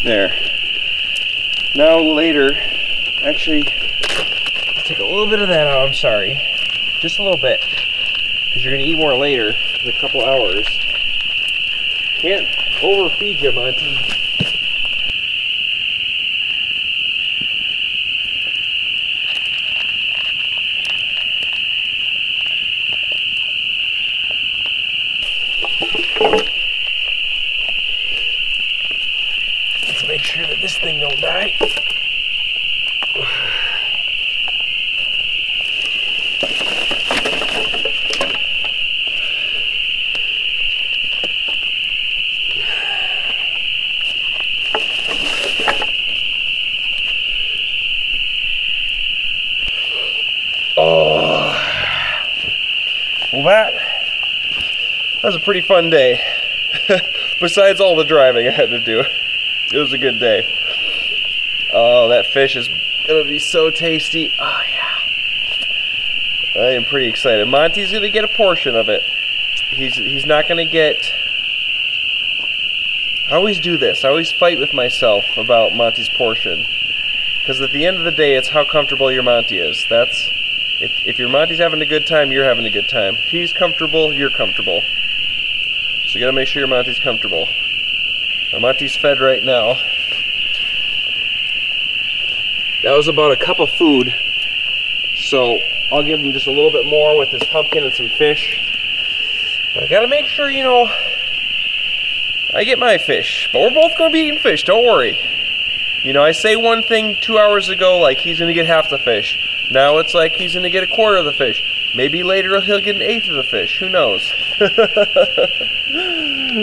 There. Now later, actually, take a little bit of that out, I'm sorry. Just a little bit, because you're going to eat more later in a couple hours. Can't overfeed you, Monty. Let's make sure that this thing don't die. Well, that was a pretty fun day. Besides all the driving I had to do, it was a good day. Oh, that fish is gonna be so tasty. Oh yeah, I am pretty excited. Monty's gonna get a portion of it. He's not gonna get. I always do this. I always fight with myself about Monty's portion, because at the end of the day, it's how comfortable your Monty is. That's. If your Monty's having a good time, you're having a good time. If he's comfortable, you're comfortable. So you gotta make sure your Monty's comfortable. My Monty's fed right now. That was about a cup of food. So I'll give him just a little bit more with this pumpkin and some fish. But I gotta make sure, you know, I get my fish. But we're both gonna be eating fish, don't worry. You know, I say one thing 2 hours ago, like he's gonna get half the fish. Now it's like he's going to get a quarter of the fish. Maybe later he'll get an eighth of the fish. Who knows?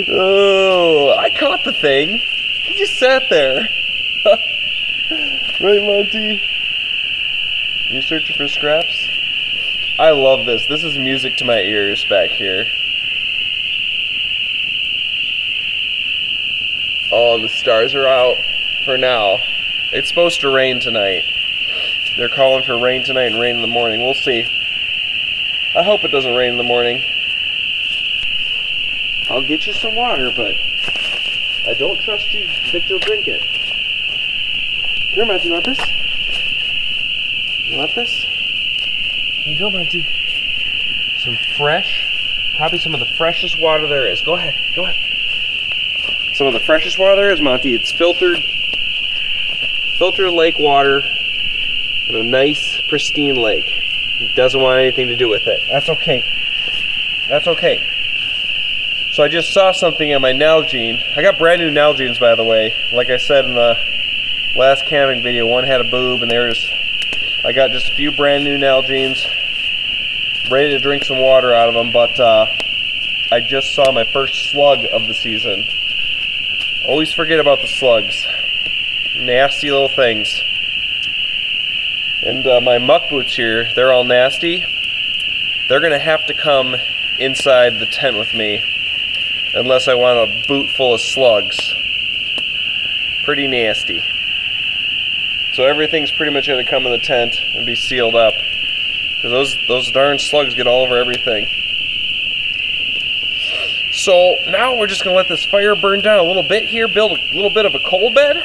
Oh, I caught the thing. He just sat there. Right, Monty? You searching for scraps? I love this. This is music to my ears back here. Oh, the stars are out for now. It's supposed to rain tonight. They're calling for rain tonight and rain in the morning. We'll see. I hope it doesn't rain in the morning. I'll get you some water, but I don't trust you that you'll drink it. Here, Monty, you want this? You want this? Here you go, Monty. Some fresh, probably some of the freshest water there is. Go ahead, go ahead. some of the freshest water there is, Monty. It's filtered lake water in a nice, pristine lake. It doesn't want anything to do with it. That's okay. That's okay. So I just saw something in my Nalgene. I got brand new Nalgenes, by the way. Like I said in the last camping video, one had a boob, and I got just a few brand new Nalgenes, ready to drink some water out of them, but I just saw my first slug of the season. Always forget about the slugs. Nasty little things. And my muck boots here, they're all nasty. They're gonna have to come inside the tent with me, unless I want a boot full of slugs. Pretty nasty. So everything's pretty much gonna come in the tent and be sealed up, because those darn slugs get all over everything. So now we're just gonna let this fire burn down a little bit here, build a little bit of a coal bed,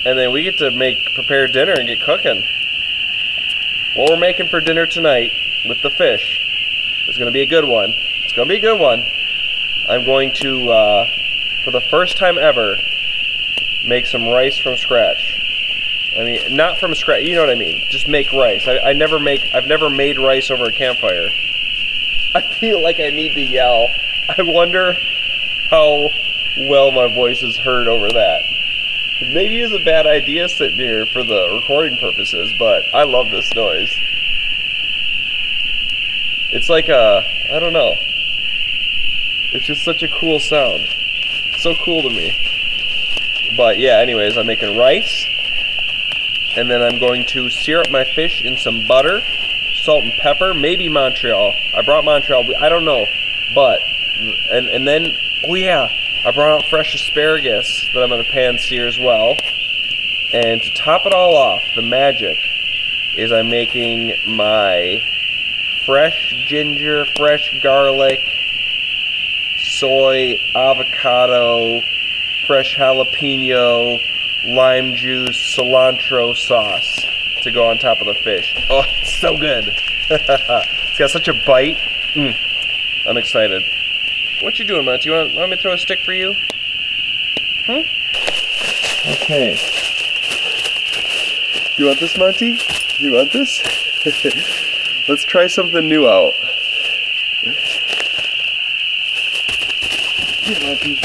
and then we get to prepare dinner and get cooking. What we're making for dinner tonight with the fish is gonna be a good one. It's gonna be a good one. I'm going to, for the first time ever, make some rice from scratch. I mean, not from scratch, you know what I mean. Just make rice. I've never made rice over a campfire. I feel like I need to yell. I wonder how well my voice is heard over that. Maybe it's a bad idea sitting here for the recording purposes, but I love this noise. It's like I don't know. It's just such a cool sound. It's so cool to me. But yeah, anyways, I'm making rice. And then I'm going to sear up my fish in some butter, salt and pepper, maybe Montreal. I brought Montreal, I don't know. But, and then, oh yeah, I brought out fresh asparagus that I'm going to pan sear as well. And to top it all off, the magic is I'm making my fresh ginger, fresh garlic, soy, avocado, fresh jalapeno, lime juice, cilantro sauce to go on top of the fish. Oh, it's so good. It's got such a bite. I'm excited. What you doing, Monty? You want me to throw a stick for you? Huh? Okay. You want this, Monty? You want this? Let's try something new out. Here, Monty.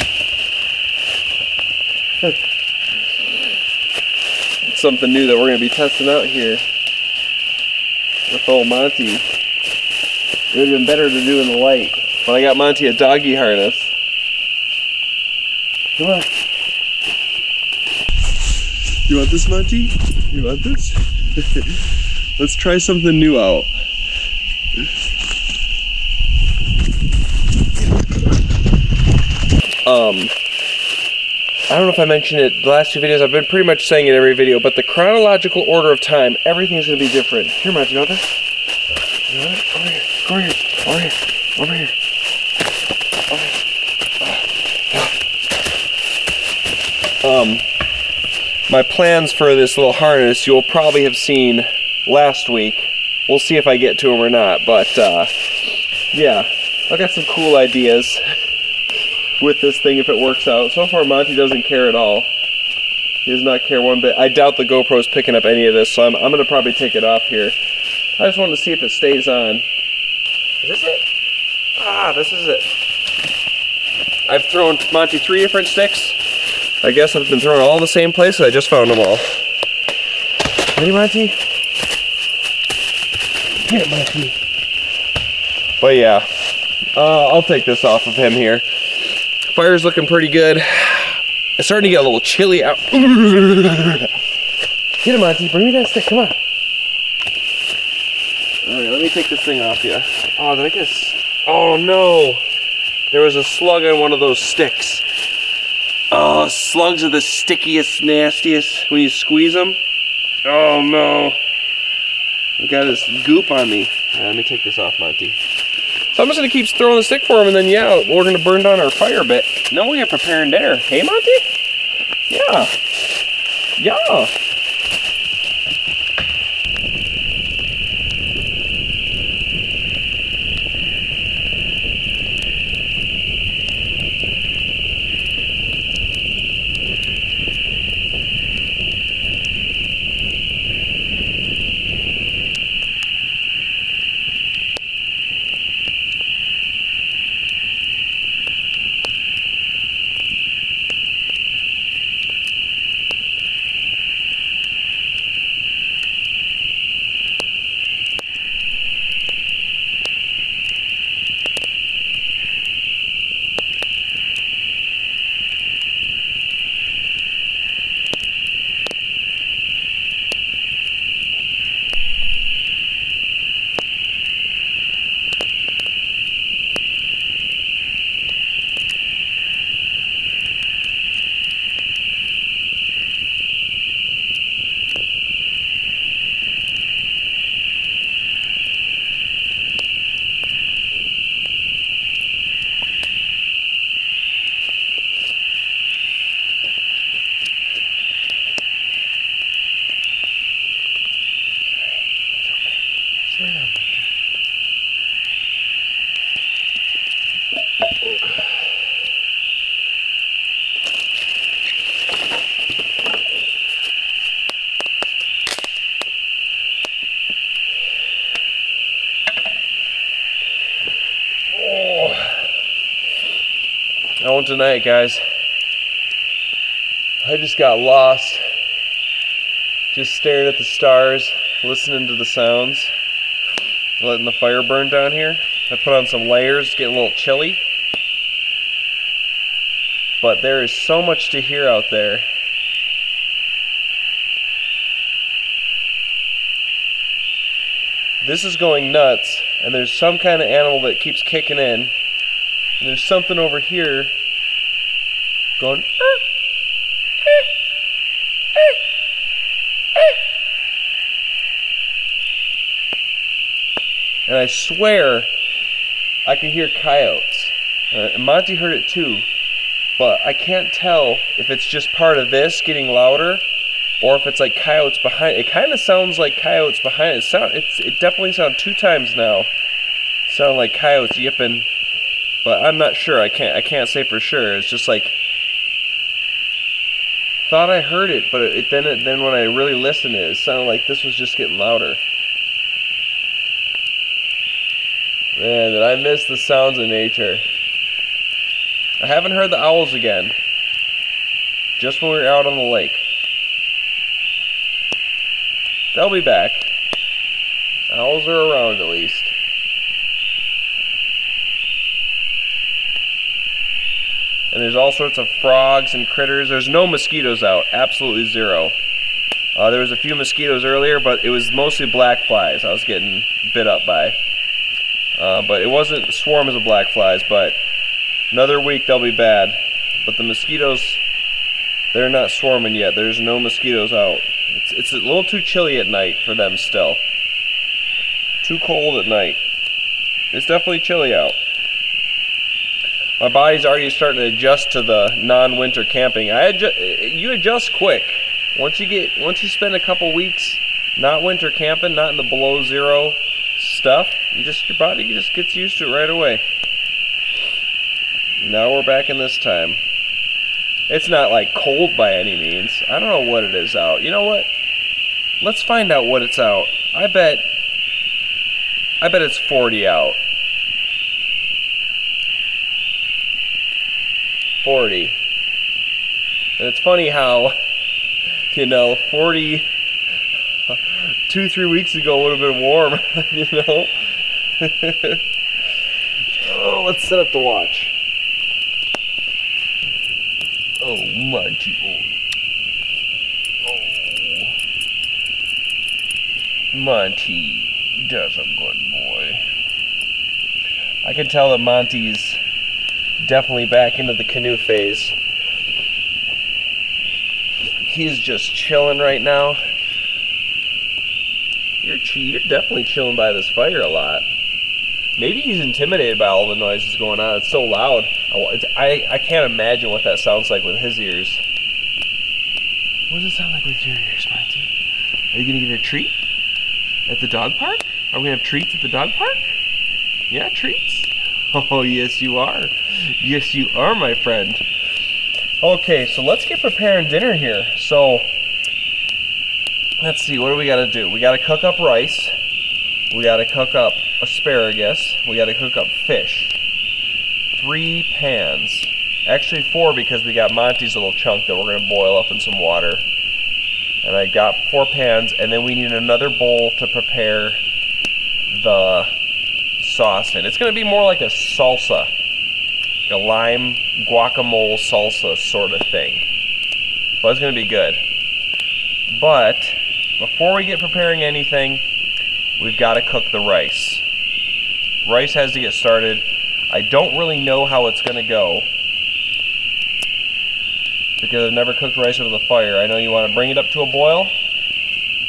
It's something new that we're going to be testing out here with old Monty. It would have been better to do in the light. But I got Monty a doggy harness. Come on. You want this, Monty? You want this? Let's try something new out. I don't know if I mentioned it the last two videos. I've been pretty much saying it every video, but the chronological order of time, everything's going to be different. Here, Monty, you want this? You want it? Over here. Over here. Over here. Over here. My plans for this little harness you'll probably have seen last week. We'll see if I get to them or not, but yeah, I got some cool ideas with this thing if it works out. So far Monty doesn't care at all. He does not care one bit. I doubt the GoPro's picking up any of this, so I'm going to probably take it off here. I just wanted to see if it stays on. Is this it? Ah, this is it. I've thrown Monty 3 different sticks. I guess I've been throwing all in the same place, so I just found them all. Ready, Monty? Here, Monty. But yeah, I'll take this off of him here. Fire's looking pretty good. It's starting to get a little chilly out. Get it, Monty. Bring me that stick. Come on. Alright, let me take this thing off you. Oh, did I get oh no! There was a slug on one of those sticks. Oh, slugs are the stickiest, nastiest when you squeeze them. Oh no! I got this goop on me. Right, let me take this off, Monty. So I'm just gonna keep throwing the stick for him, and then yeah, we're gonna burn down our fire a bit. Now we're preparing dinner. Hey, Monty? Yeah. Yeah. tonight, guys. I just got lost. Just staring at the stars, listening to the sounds, letting the fire burn down here. I put on some layers, getting a little chilly. But there is so much to hear out there. This is going nuts, and there's some kind of animal that keeps kicking in. And there's something over here going. And I swear I could hear coyotes. And Monty heard it too, but I can't tell if it's just part of this getting louder or if it's like coyotes behind it. It kind of sounds like coyotes behind it. It definitely sounded 2 times now. It sounded like coyotes yipping, but I'm not sure. I can't say for sure. It's just like thought I heard it, but then when I really listened, it sounded like this was just getting louder. Man, did I miss the sounds of nature. I haven't heard the owls again. Just when we were out on the lake. They'll be back. Owls are around at least. And there's all sorts of frogs and critters. There's no mosquitoes out. Absolutely zero. There was a few mosquitoes earlier, but it was mostly black flies I was getting bit up by. But it wasn't swarms of black flies, but another week they'll be bad. But the mosquitoes, they're not swarming yet. There's no mosquitoes out. It's a little too chilly at night for them still. Too cold at night. It's definitely chilly out. My body's already starting to adjust to the non-winter camping. You adjust quick. Once you spend a couple weeks not winter camping, not in the below zero stuff, your body just gets used to it right away. Now we're back in this time. It's not like cold by any means. I don't know what it is out. You know what? Let's find out what it's out. I bet it's 40 out. 40. And it's funny how, 40 2-3 weeks ago would have been warm, Oh, let's set up the watch. Oh, Monty. Oh. Monty does a good boy. I can tell that Monty's definitely back into the canoe phase. He's just chilling right now. You're definitely chilling by this fire a lot. Maybe he's intimidated by all the noises going on. It's so loud. I can't imagine what that sounds like with his ears. What does it sound like with your ears, Monty? Are you going to get a treat at the dog park? Are we going to have treats at the dog park? Yeah, treats? Oh, yes you are. Yes you are, my friend. Okay, so let's get preparing dinner here. So, let's see, what do we got to do? We got to cook up rice. We got to cook up asparagus. We got to cook up fish. 3 pans. Actually 4 because we got Monty's little chunk that we're going to boil up in some water. And I got 4 pans, and then we need another bowl to prepare the sauce in. It's going to be more like a salsa. Like a lime guacamole salsa sort of thing. But it's going to be good. But before we get preparing anything, we've got to cook the rice. Rice has to get started. I don't really know how it's going to go because I've never cooked rice over the fire. I know you want to bring it up to a boil,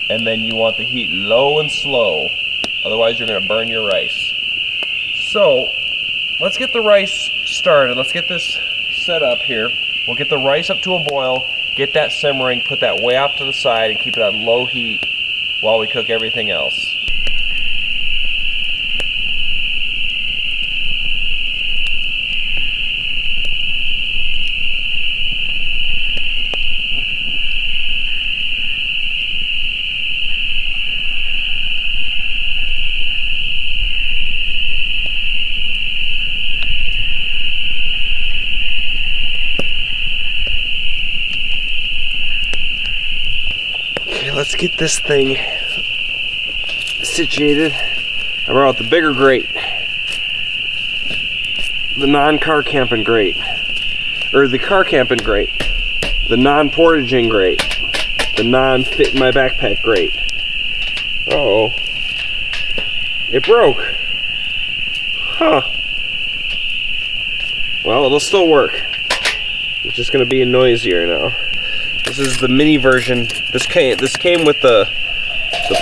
and then you want the heat low and slow. Otherwise, you're going to burn your rice. So, let's get the rice started. Let's get this set up here. We'll get the rice up to a boil, get that simmering, put that way off to the side, and keep it on low heat while we cook everything else. let's get this thing situated. I brought the bigger grate, the non-car camping grate, or the car camping grate, the non-portaging grate, the non-fit in my backpack grate. Uh-oh, it broke. Huh. Well, it'll still work. It's just gonna be noisier now. This is the mini version. This came with the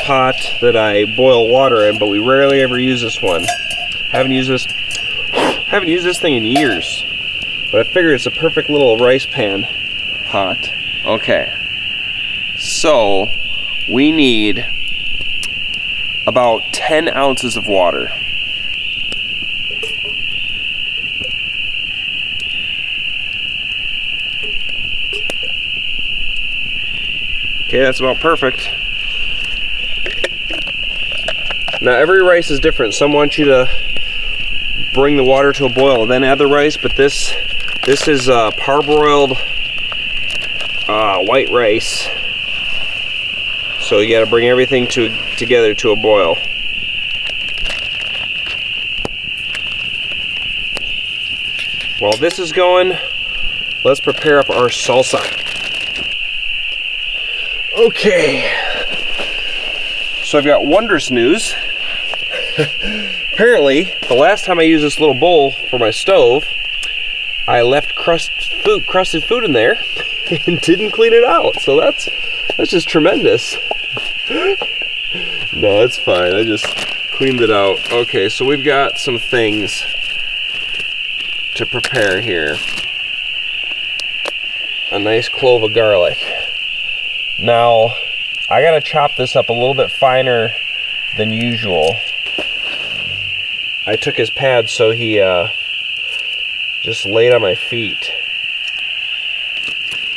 pot that I boil water in, but we rarely ever use this one. Haven't used this thing in years. But I figured it's a perfect little rice pan pot. Okay. So we need about 10 ounces of water. Okay, that's about perfect. Now every rice is different. Some want you to bring the water to a boil and then add the rice, but this is parboiled white rice. So you gotta bring everything together to a boil. While this is going, let's prepare up our salsa. Okay, so I've got wondrous news. Apparently, the last time I used this little bowl for my stove, I left crusted food in there and didn't clean it out. So that's just tremendous. No, it's fine. I just cleaned it out. Okay, so we've got some things to prepare here. A nice clove of garlic. Now, I gotta chop this up a little bit finer than usual. I took his pad so he just laid on my feet.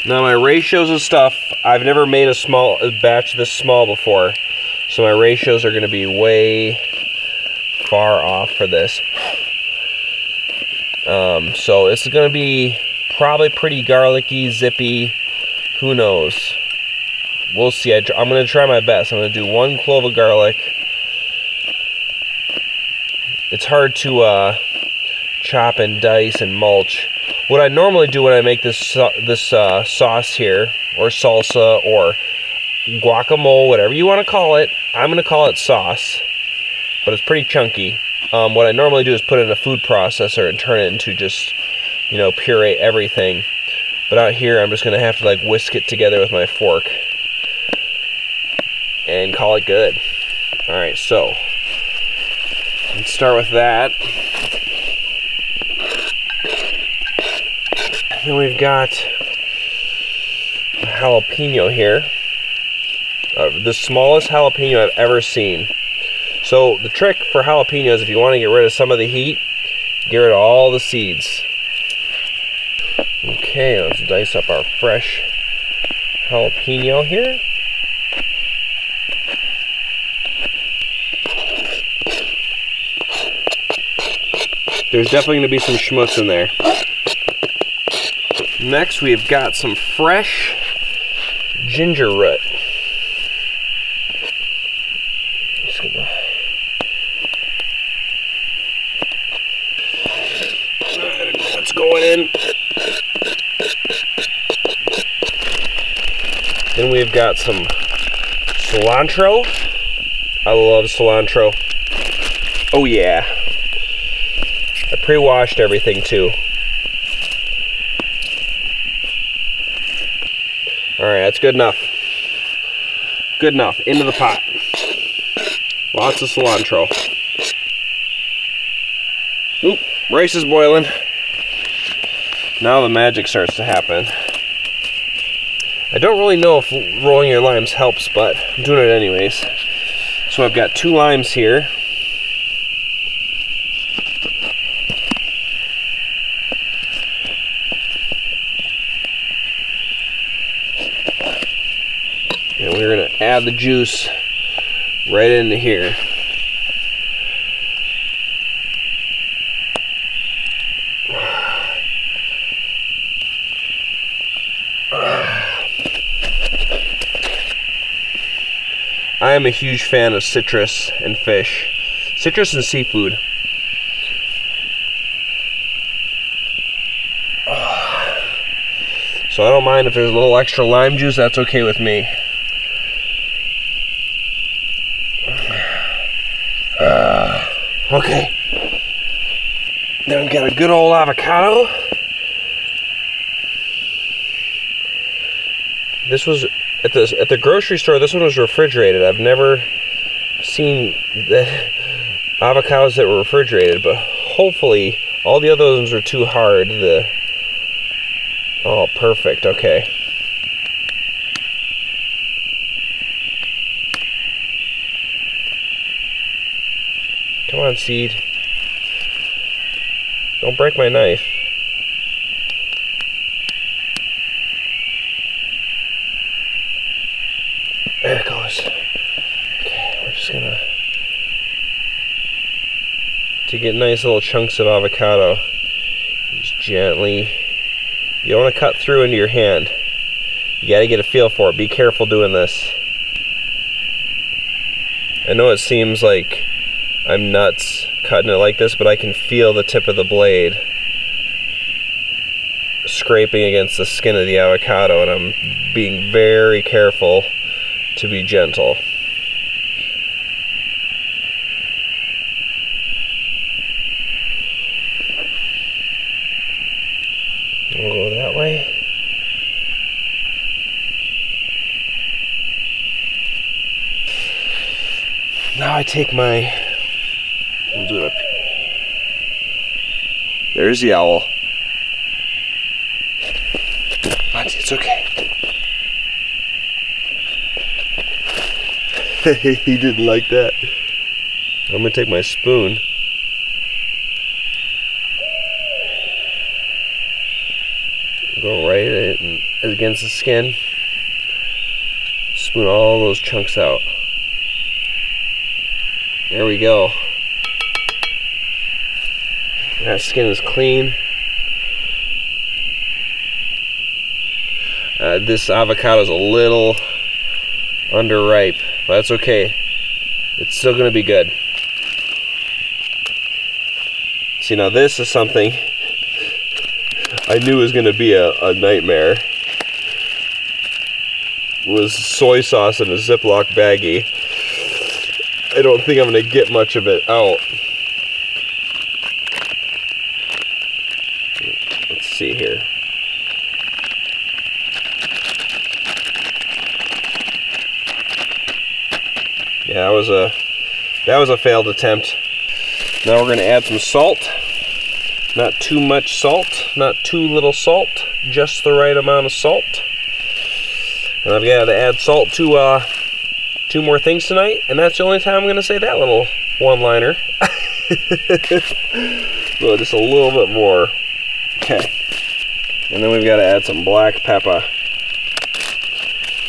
Now my ratios of stuff, I've never made a batch this small before, so my ratios are gonna be way far off for this. So this is gonna be probably pretty garlicky, zippy, who knows. We'll see. I'm going to try my best. I'm going to do 1 clove of garlic. It's hard to chop and dice and mulch. What I normally do when I make this sauce here, or salsa, or guacamole, whatever you want to call it, I'm going to call it sauce, but it's pretty chunky. What I normally do is put it in a food processor and turn it into just, you know, puree everything. But out here, I'm just going to have to like whisk it together with my fork and call it good. Alright, so let's start with that. Then we've got a jalapeno here. The smallest jalapeno I've ever seen. So the trick for jalapenos, if you want to get rid of some of the heat, get rid of all the seeds. Okay, let's dice up our fresh jalapeno here. There's definitely going to be some schmutz in there. Next, we've got some fresh ginger root. Just gonna... That's going in. Then we've got some cilantro. I love cilantro. Oh yeah. I pre-washed everything too. Alright, that's good enough. Good enough. Into the pot. Lots of cilantro. Oop, rice is boiling. Now the magic starts to happen. I don't really know if rolling your limes helps, but I'm doing it anyways. So I've got 2 limes here. And we're going to add the juice right into here. I am a huge fan of citrus and fish. Citrus and seafood. So I don't mind if there's a little extra lime juice, that's okay with me. Okay. Then we've got a good old avocado. This was at the grocery store. This one was refrigerated. I've never seen the avocados that were refrigerated, but hopefully all the other ones were too hard. Oh, perfect. Okay. Come on, seed. Don't break my knife. There it goes. Okay, we're just gonna to get nice little chunks of avocado. Just gently. You don't want to cut through into your hand. You got to get a feel for it. Be careful doing this. I know it seems like I'm nuts cutting it like this, but I can feel the tip of the blade scraping against the skin of the avocado, and I'm being very careful to be gentle. We'll go that way. Now I take my... We'll do it up. There's the owl. Monty, it's okay. He didn't like that. I'm gonna take my spoon. Go right against the skin. Spoon all those chunks out. There we go. That skin is clean. This avocado is a little underripe, but that's okay. It's still going to be good. See, now this is something I knew was going to be a nightmare. It was soy sauce in a Ziploc baggie. I don't think I'm going to get much of it out. Let's see here. Yeah, that was a failed attempt. Now we're going to add some salt. Not too much salt, not too little salt, just the right amount of salt. And I've got to add salt to 2 more things tonight, and that's the only time I'm going to say that little one-liner. Well, just a little bit more. Okay. And then we've got to add some black pepper.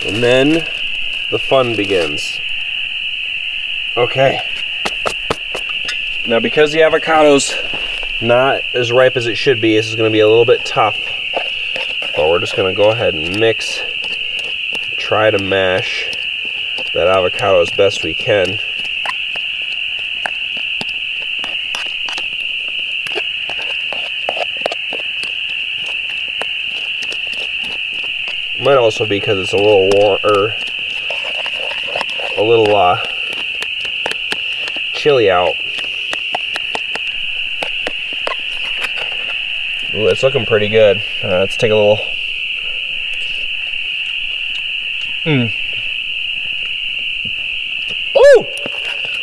And then the fun begins. Okay. Now, because the avocado's not as ripe as it should be, this is going to be a little bit tough. But we're just going to go ahead and mix, try to mash that avocado as best we can. Might also be because it's a little warm, or a little chilly out. Ooh, it's looking pretty good. Let's take a little. Ooh!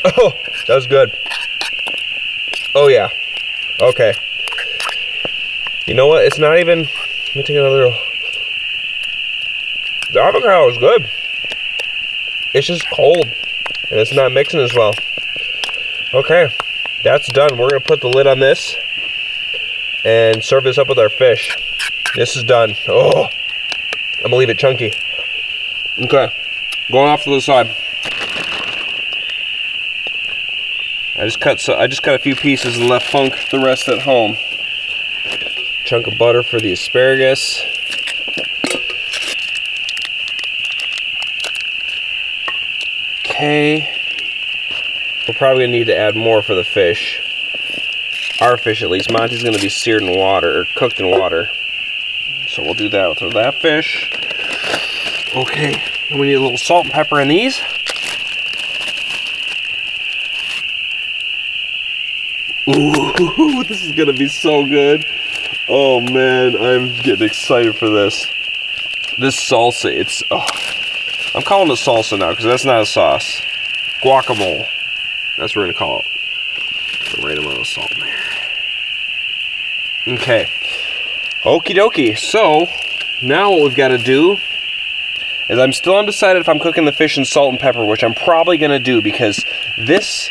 Oh, that was good. Oh yeah. Okay. You know what? It's not even. Let me take another. The avocado is good. It's just cold, and it's not mixing as well. Okay, that's done. We're gonna put the lid on this and serve this up with our fish. This is done. Oh, I'm gonna leave it chunky. Okay, going off to the side. I just cut a few pieces and left the rest at home. Chunk of butter for the asparagus. Okay. We're probably gonna need to add more for the fish. Our fish, at least. Monty's gonna be seared in water, or cooked in water. So we'll do that with that fish. Okay, and we need a little salt and pepper in these. Ooh, this is gonna be so good. Oh man, I'm getting excited for this. This salsa, it's, I'm calling it salsa now because that's not a sauce. Guacamole. That's what we're gonna call it. The right amount of salt in there. Okay. Okie dokie. So, now what we've got to do is I'm still undecided if I'm cooking the fish in salt and pepper, which I'm probably gonna do because this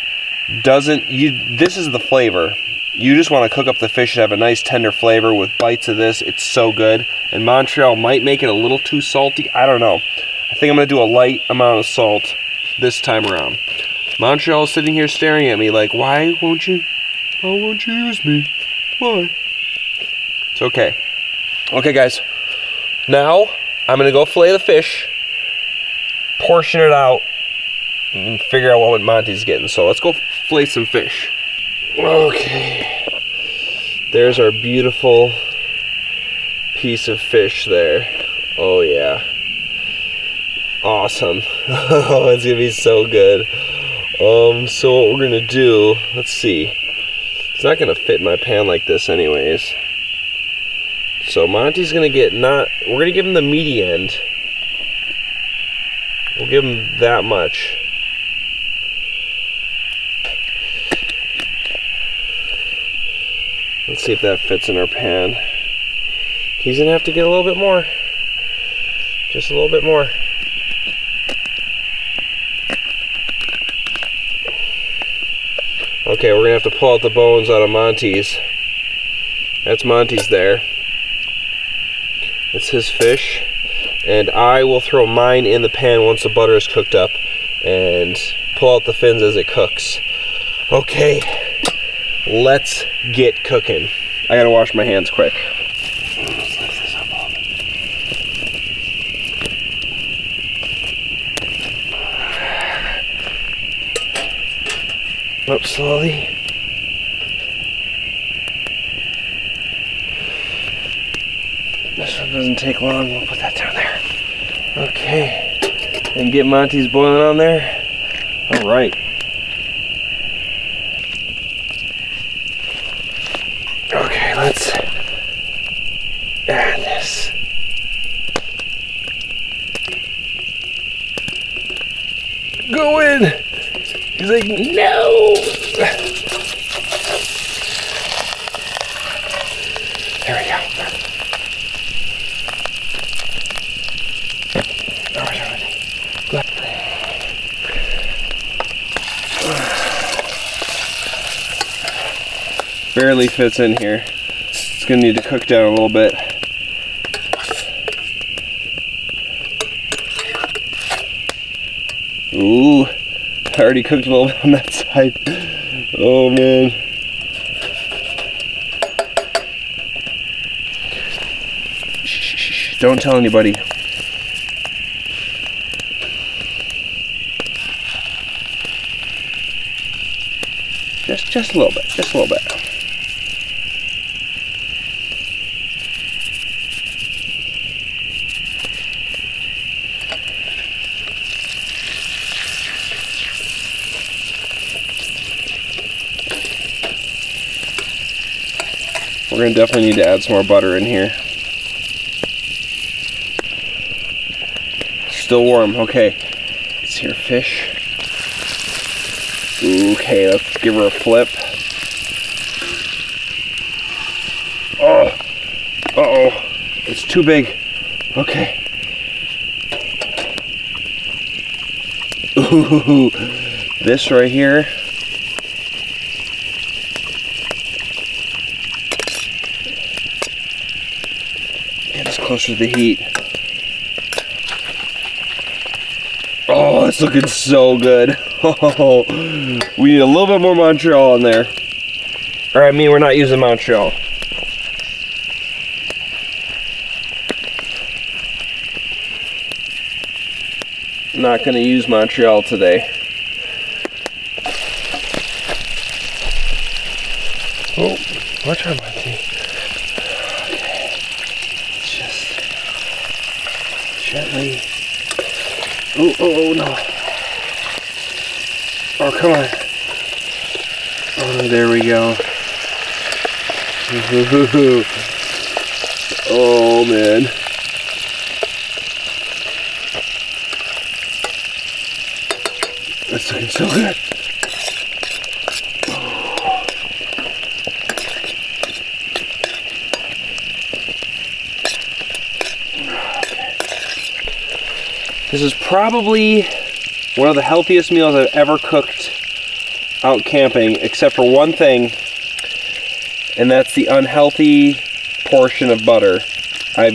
this is the flavor. You just want to cook up the fish and have a nice tender flavor with bites of this. It's so good. And Montreal might make it a little too salty. I don't know. I think I'm going to do a light amount of salt this time around. Montreal is sitting here staring at me like, why won't you use me? Why? It's okay. Okay, guys. Now, I'm going to go fillet the fish, portion it out, and figure out what Monty's getting. So let's go fillet some fish. Okay, there's our beautiful piece of fish there. Oh yeah, awesome. Oh, it's gonna be so good. So what we're gonna do, let's see, it's not gonna fit in my pan like this anyways, so Monty's gonna get we're gonna give him the meaty end. We'll give him that much. Let's see if that fits in our pan. He's gonna have to get a little bit more. Just a little bit more. Okay, we're gonna have to pull out the bones out of Monty's. That's Monty's there. It's his fish. And I will throw mine in the pan once the butter is cooked up and pull out the fins as it cooks. Okay. Let's get cooking. I gotta wash my hands quick. Let's lift this up a little bit. Up slowly. This one doesn't take long. We'll put that down there. Okay. And get Monty's boiling on there. All right. Okay, let's add this. Go in! He's like, no! There we go. Barely fits in here. It's gonna need to cook down a little bit. Ooh, I already cooked a little bit on that side. Oh man. Shh, don't tell anybody. Just a little bit, just a little bit. We're going to definitely need to add some more butter in here. Still warm, okay. Let's hear fish. Okay, let's give her a flip. Oh, uh-oh, it's too big. Okay. Ooh, this right here. Get us closer to the heat. Oh, it's looking so good. Oh, we need a little bit more Montreal in there. Or I mean, we're not using Montreal. Not going to use Montreal today. Watch out, Monty. Okay. Just gently. Oh, no. Oh, come on. Oh, there we go. Oh, man. That's looking so good. This is probably one of the healthiest meals I've ever cooked out camping, except for one thing, and that's the unhealthy portion of butter. I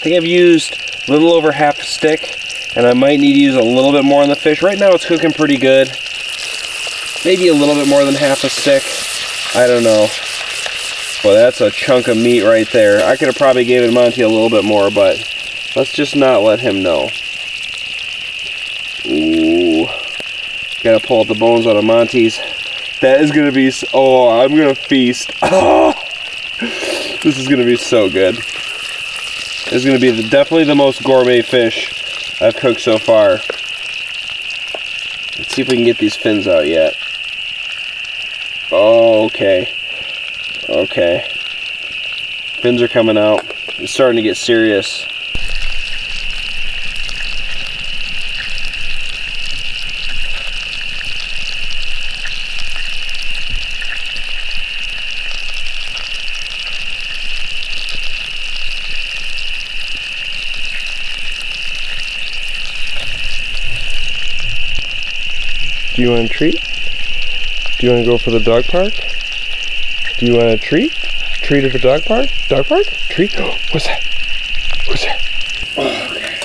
think I've used a little over half a stick, and I might need to use a little bit more on the fish. Right now it's cooking pretty good. Maybe a little bit more than half a stick. I don't know. Well, that's a chunk of meat right there. I could have probably given Monty a little bit more, but let's just not let him know. Ooh. Gotta pull out the bones out of Monty's. That is gonna be, oh, I'm gonna feast. Oh, this is gonna be so good. This is gonna be definitely the most gourmet fish I've cooked so far. Let's see if we can get these fins out yet. Oh, okay. Okay. Fins are coming out. It's starting to get serious. Do you want a treat? Do you want to go for the dog park? Do you want a treat? Treat at the dog park? Dog park? Treat? What's that? Who's there? Oh, okay.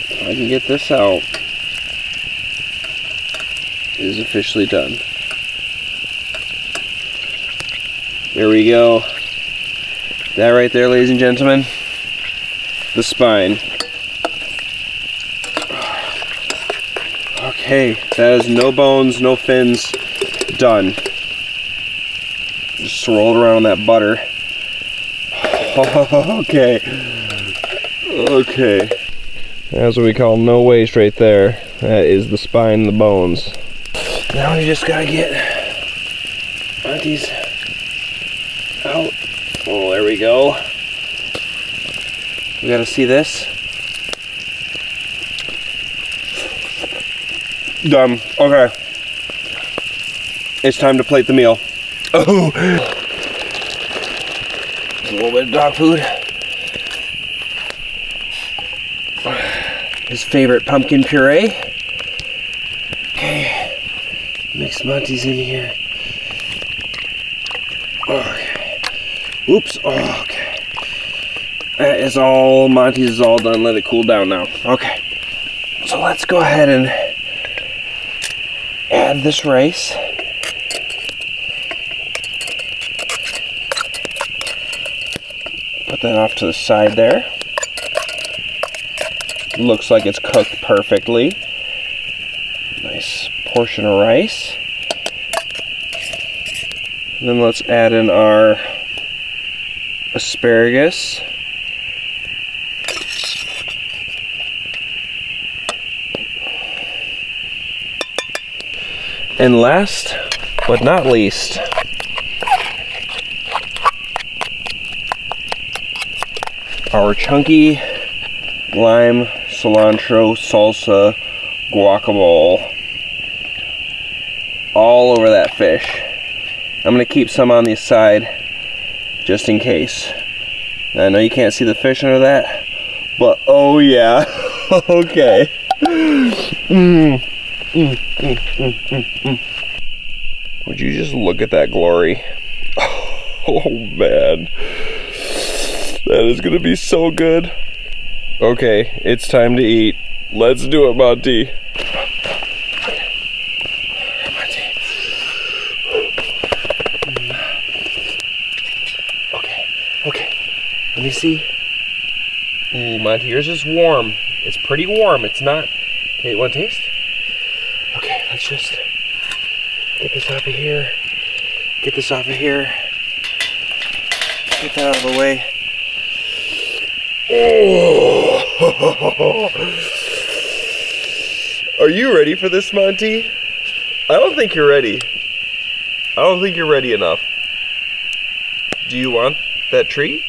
If I can get this out, it is officially done. There we go. That right there, ladies and gentlemen, the spine. Okay, that is no bones, no fins, done. Just roll it around on that butter. Okay. Okay. That's what we call no waste right there. That is the spine and the bones. Now we just gotta get Monty's out. Oh, there we go. We gotta see this. Done. Okay. It's time to plate the meal. Oh! Just a little bit of dog food. His favorite pumpkin puree. Okay. Mix Monty's in here. Okay. Oops. Oh, okay. That is all. Monty's is all done. Let it cool down now. Okay. So let's go ahead and add this rice. Put that off to the side there. Looks like it's cooked perfectly. Nice portion of rice. And then let's add in our asparagus. And last but not least, our chunky lime cilantro salsa guacamole all over that fish. I'm gonna keep some on the side just in case. I know you can't see the fish under that, but oh yeah. Okay. Would you just look at that glory? Oh man, that is gonna be so good. Okay, it's time to eat. Let's do it, Monty. Okay, let me see. Ooh, Monty, yours is warm. It's pretty warm. It's not. Okay, you want to taste? Okay, let's just get this off of here. Get this off of here. Get that out of the way. Oh. Are you ready for this, Monty? I don't think you're ready. I don't think you're ready enough. Do you want that treat?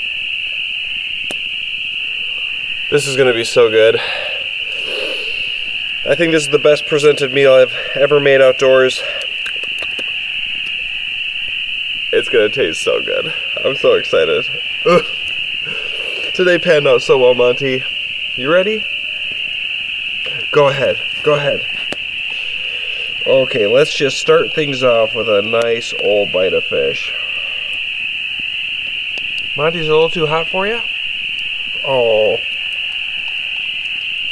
This is gonna be so good. I think this is the best presented meal I've ever made outdoors. It's gonna taste so good. I'm so excited. Ugh. Today panned out so well, Monty. You ready? Go ahead, go ahead. Okay, let's just start things off with a nice old bite of fish. Monty's a little too hot for you? Oh.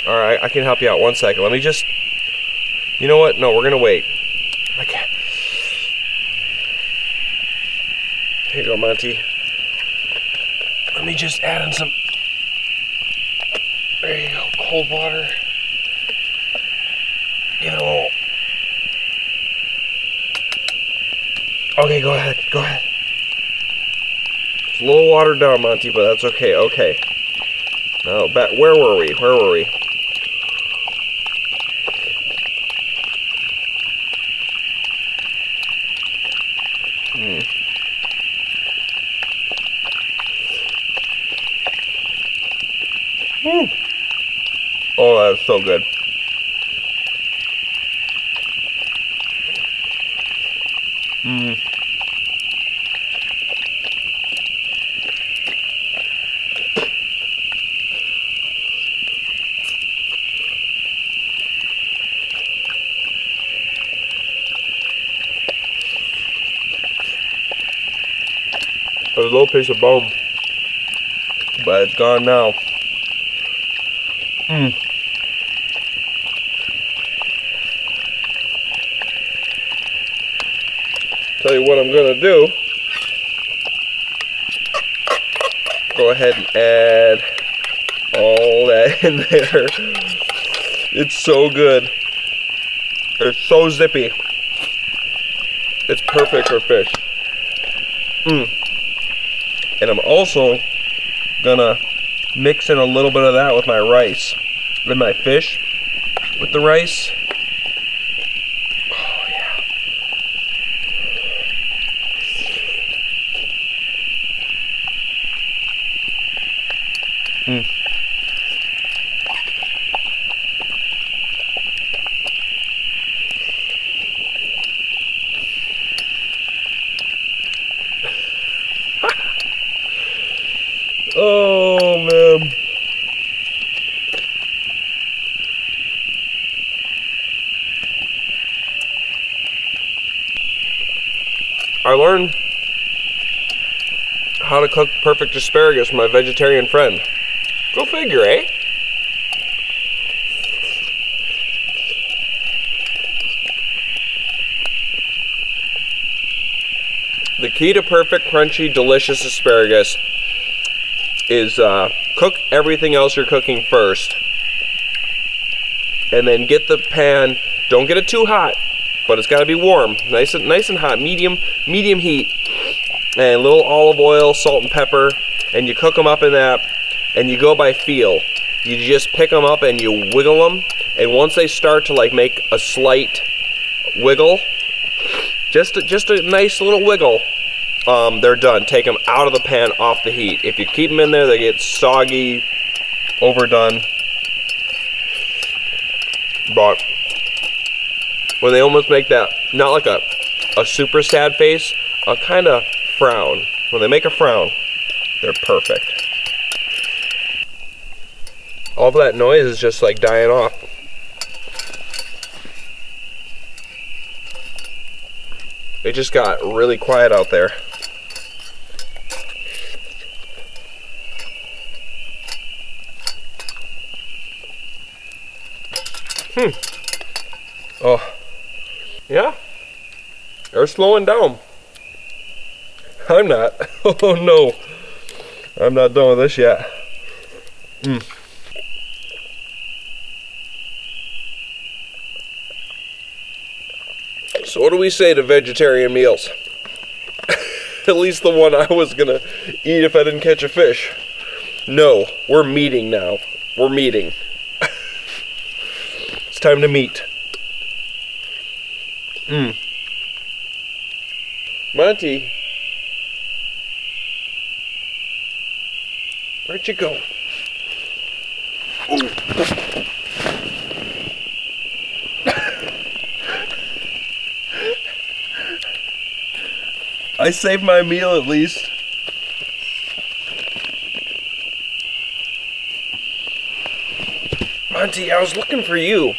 Alright, I can help you out 1 second. Let me just... You know what? No, we're gonna wait. I can't. Here you go, Monty. Let me just add in some... There you go, cold water. Give it a little... Okay, go ahead, go ahead. It's a little watered down, Monty, but that's okay, okay. Now, back, where were we? Where were we? Oh, that's so good. There's a little piece of bone, but it's gone now. Tell you what I'm gonna do. Go ahead and add all that in there. It's so good. It's so zippy. It's perfect for fish. And I'm also gonna mix in a little bit of that with my rice. With my fish, with the rice. Oh yeah. Oh man. I learned how to cook perfect asparagus from my vegetarian friend. Go figure, eh? The key to perfect, crunchy, delicious asparagus is cook everything else you're cooking first. And then get the pan, don't get it too hot, but it's got to be warm, nice and hot, medium heat, and a little olive oil, salt and pepper, and you cook them up in that, and you go by feel. You just pick them up and you wiggle them, and once they start to like make a slight wiggle, just a nice little wiggle, they're done. Take them out of the pan, off the heat. If you keep them in there, they get soggy, overdone. But when they almost make that, not like a super sad face, a kind of frown. When they make a frown, they're perfect. All of that noise is just like dying off. It just got really quiet out there. Oh, yeah, they're slowing down. I'm not. Oh no, I'm not done with this yet. So what do we say to vegetarian meals? At least the one I was gonna eat if I didn't catch a fish. No, we're meeting now. We're meeting. It's time to meet. Monty. Where'd you go? I saved my meal at least. Monty, I was looking for you.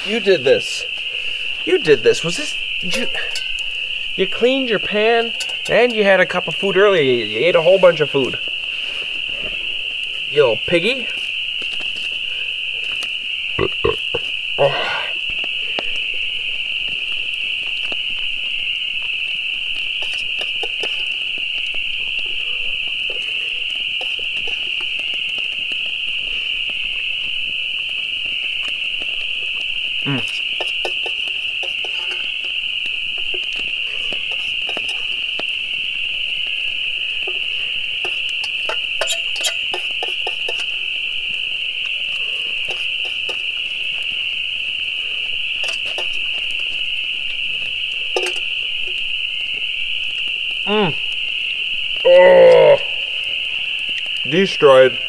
You did this. You did this. Was this... Did you... You cleaned your pan and you had a cup of food earlier. You ate a whole bunch of food. You little piggy. Oh. Oh, destroyed.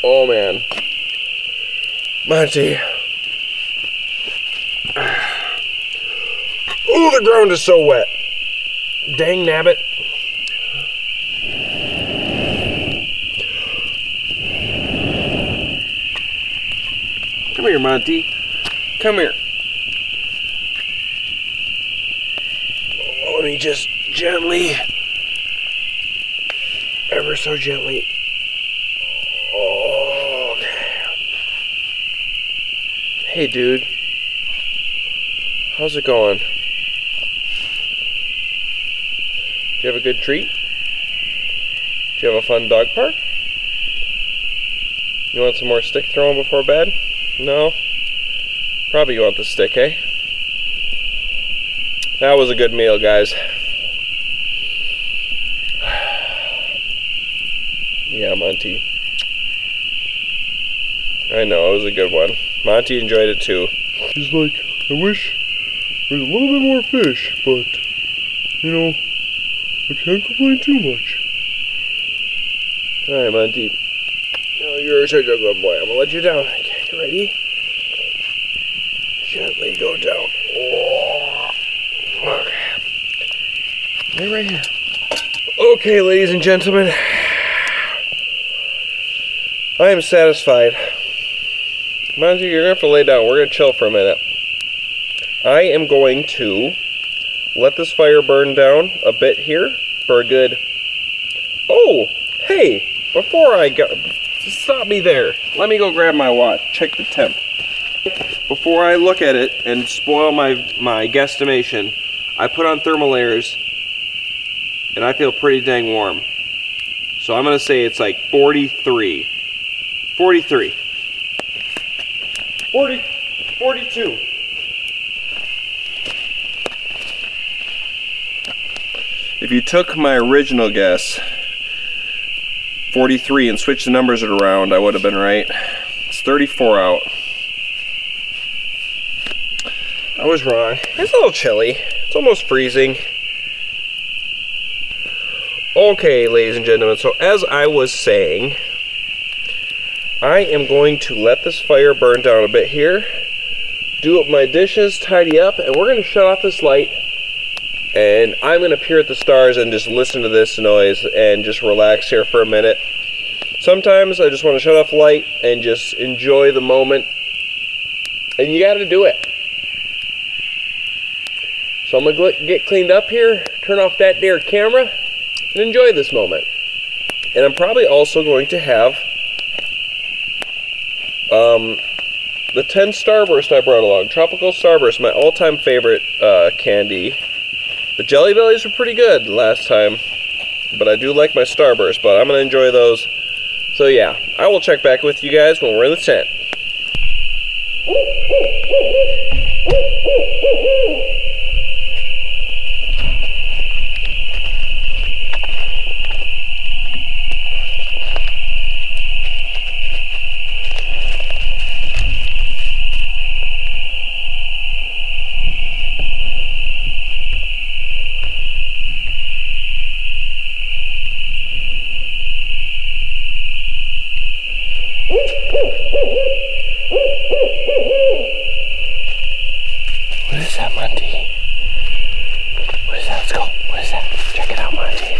Oh man, Monty. Oh, the ground is so wet. Dang nabbit. Come here, Monty. Come here. Let me just gently, ever so gently. Oh, okay. Hey, dude. How's it going? Do you have a good treat? Do you have a fun dog park? You want some more stick throwing before bed? No? Probably you want the stick, eh? That was a good meal, guys. Yeah, Monty. I know, it was a good one. Monty enjoyed it too. He's like, I wish there's a little bit more fish, but, you know, I can't complain too much. Alright, Monty. Oh, you're such a good boy. I'm gonna let you down. Okay, you ready? Gently go down. Oh. Okay. Lay right here. Okay, ladies and gentlemen. I am satisfied. Monty, you're gonna have to lay down. We're gonna chill for a minute. I am going to let this fire burn down a bit here for a good... Oh, hey, before I go... Stop me there. Let me go grab my watch. Check the temp. Before I look at it and spoil my guesstimation, I put on thermal layers and I feel pretty dang warm. So I'm gonna say it's like 43. 43. 40. 42. If you took my original guess, 43, and switched the numbers around, I would have been right. It's 34 out. I was wrong. It's a little chilly. It's almost freezing. Okay, ladies and gentlemen, so as I was saying, I am going to let this fire burn down a bit here, do up my dishes, tidy up, and we're going to shut off this light, and I'm going to peer at the stars and just listen to this noise and just relax here for a minute. Sometimes I just want to shut off the light and just enjoy the moment, and you got to do it. So I'm going to get cleaned up here, turn off that there camera, and enjoy this moment. And I'm probably also going to have the 10 Starburst I brought along. Tropical Starburst, my all-time favorite candy. The Jelly Bellies were pretty good last time. but I do like my Starburst, but I'm gonna enjoy those. So yeah, I will check back with you guys when we're in the tent. What is that, Monty? What is that? Let's go. What is that? Check it out, Monty.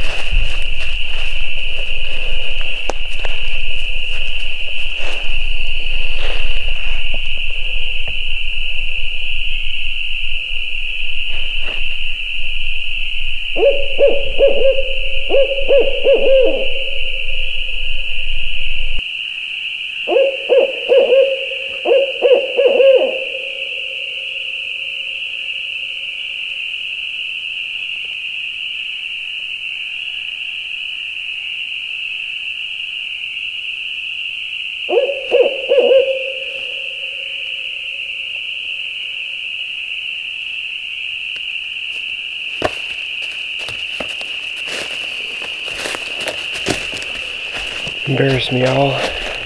Embarrass me, all.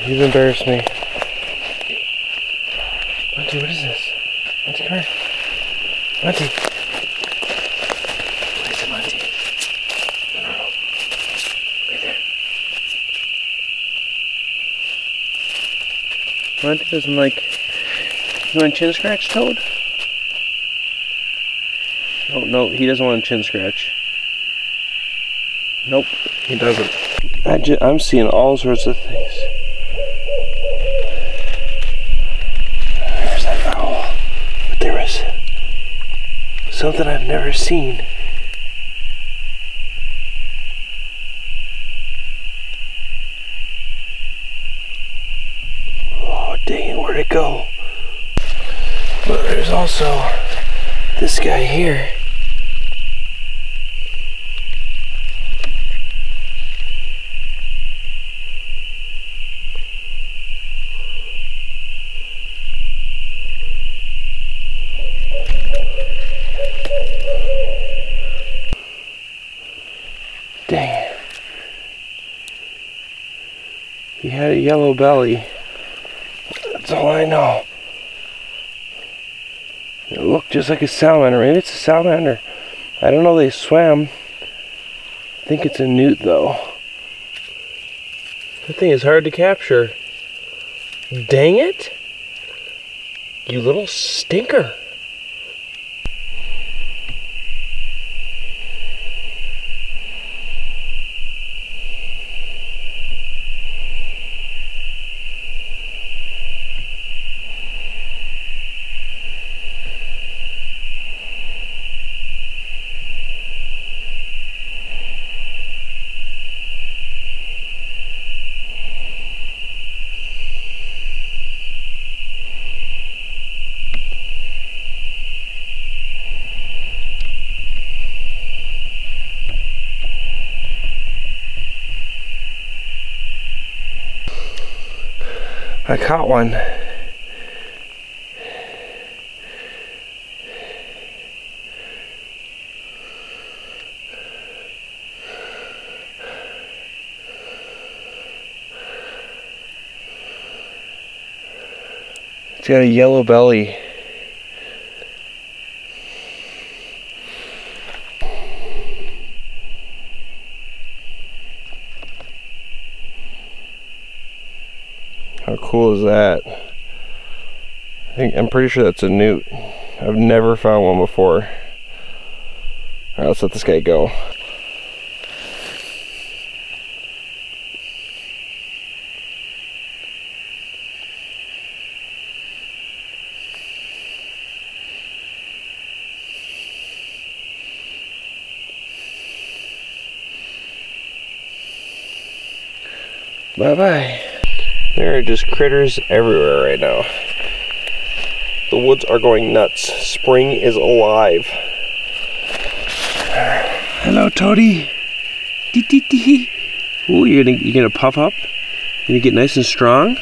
You've embarrassed me. Monty, what is this? Monty, come here. Monty. What is it, Monty? No. Right there. Monty doesn't like... You want a chin scratch, Toad? Oh, no, he doesn't want a chin scratch. Nope, he doesn't. I'm seeing all sorts of things. There's that owl. But there was something I've never seen. Oh, dang it, where'd it go? But there's also this guy here. Dang it. He had a yellow belly. That's all I know. It looked just like a salamander. Maybe it's a salamander. I don't know, they swam. I think it's a newt though. That thing is hard to capture. Dang it! You little stinker. I caught one. It's got a yellow belly. How cool is that? I'm pretty sure that's a newt. I've never found one before. Alright, let's let this guy go. Bye-bye. There are just critters everywhere right now. The woods are going nuts. Spring is alive. Hello, Toady. Ooh, you're gonna puff up? You're gonna get nice and strong?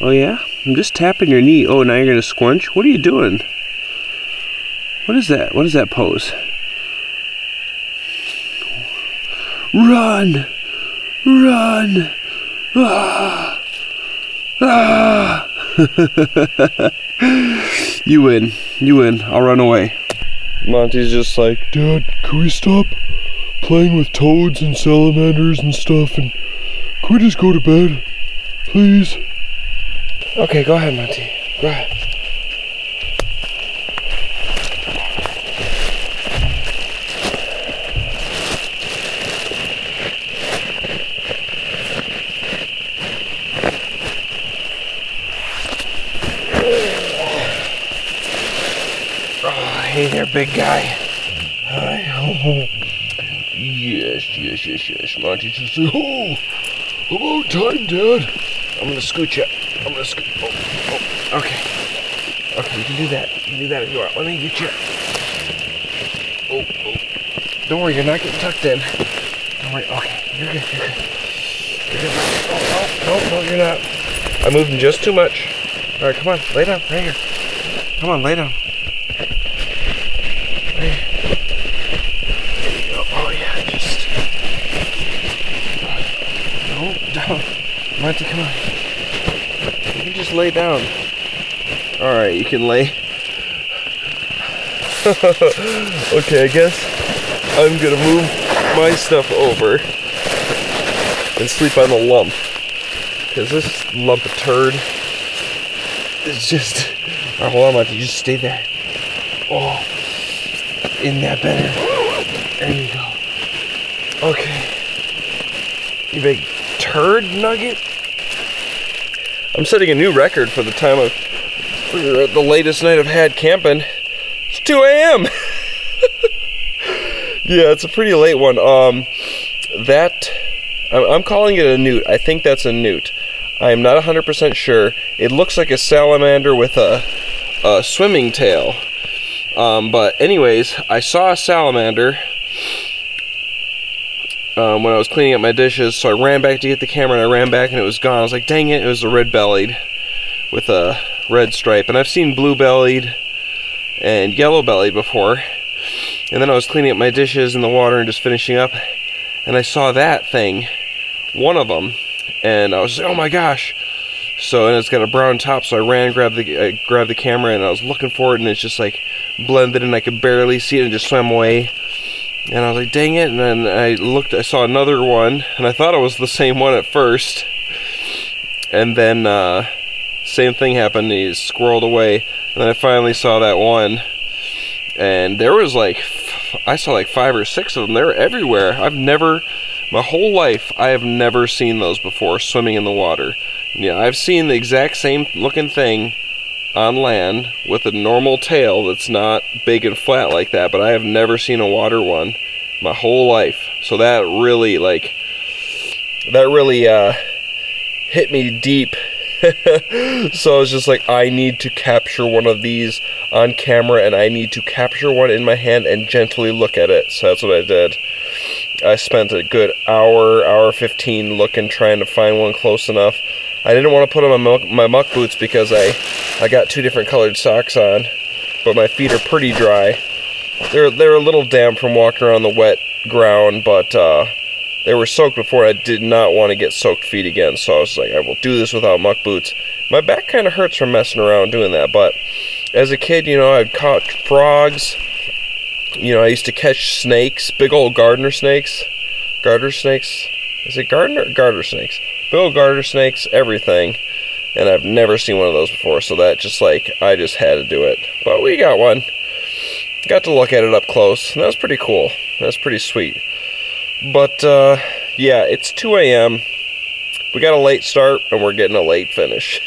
Oh yeah? I'm just tapping your knee. Oh, now you're gonna squunch? What are you doing? What is that? What is that pose? Run! Run! Ah! Ah! You win. You win. I'll run away. Monty's just like, Dad, can we stop playing with toads and salamanders and stuff, and can we just go to bed, please? Okay, go ahead, Monty. Go ahead. Hey there, big guy. Hi. Yes. Monty just said, oh, about time, Dad. I'm gonna scoot you. I'm gonna scoot. Oh. Okay. Okay, you can do that. You can do that if you want. Let me get you. Oh. Don't worry, you're not getting tucked in. Don't worry. Okay, you're good. You're good. You're good. Oh, no, you're not. I moved him just too much. All right, come on, lay down right here. Come on, lay down. There you go. Oh yeah, just no down. Monty, come on. You can just lay down. Alright, you can lay. okay, I guess I'm gonna move my stuff over and sleep on the lump. Because this lump of turd is just... Alright, hold on, Monty, just stay there. Oh. In that better. There you go. Okay. You big turd nugget. I'm setting a new record for the time of... for the latest night I've had camping. It's 2 a.m. Yeah, it's a pretty late one. I'm calling it a newt. I think that's a newt. I am not 100% sure. It looks like a salamander with a swimming tail. But anyways, I saw a salamander when I was cleaning up my dishes, so I ran back to get the camera, and I ran back and it was gone. I was like, dang it, it was a red-bellied with a red stripe. And I've seen blue-bellied and yellow-bellied before. And then I was cleaning up my dishes in the water and just finishing up, and I saw that thing, one of them, and I was like, oh my gosh. So, and it's got a brown top, so I ran, grabbed the camera, and I was looking for it, and it's just like blended, and I could barely see it, and just swam away. And I was like, dang it. And then I looked, I saw another one, and I thought it was the same one at first. And then same thing happened, he squirreled away. And then I finally saw that one, and there was like, I saw like 5 or 6 of them. They were everywhere. My whole life, I have never seen those before, swimming in the water. Yeah, I've seen the exact same looking thing on land with a normal tail that's not big and flat like that, but I have never seen a water one my whole life. So that really hit me deep. So I was just like, I need to capture one of these on camera, and I need to capture one in my hand and gently look at it. So that's what I did. I spent a good hour 15 looking, trying to find one close enough. I didn't want to put on my muck boots because I got 2 different colored socks on, but my feet are pretty dry. They're a little damp from walking around the wet ground, but they were soaked before. I did not want to get soaked feet again, so I was like, I will do this without muck boots. My back kind of hurts from messing around doing that, but as a kid, you know, I'd caught frogs. You know, I used to catch snakes, big old gardener snakes. Garter snakes? Is it gardener or garter snakes? Big old garter snakes, everything. And I've never seen one of those before, so that just like, I just had to do it. But we got one. Got to look at it up close, and that was pretty cool. That's pretty sweet. But, yeah, it's 2 a.m. We got a late start, and we're getting a late finish.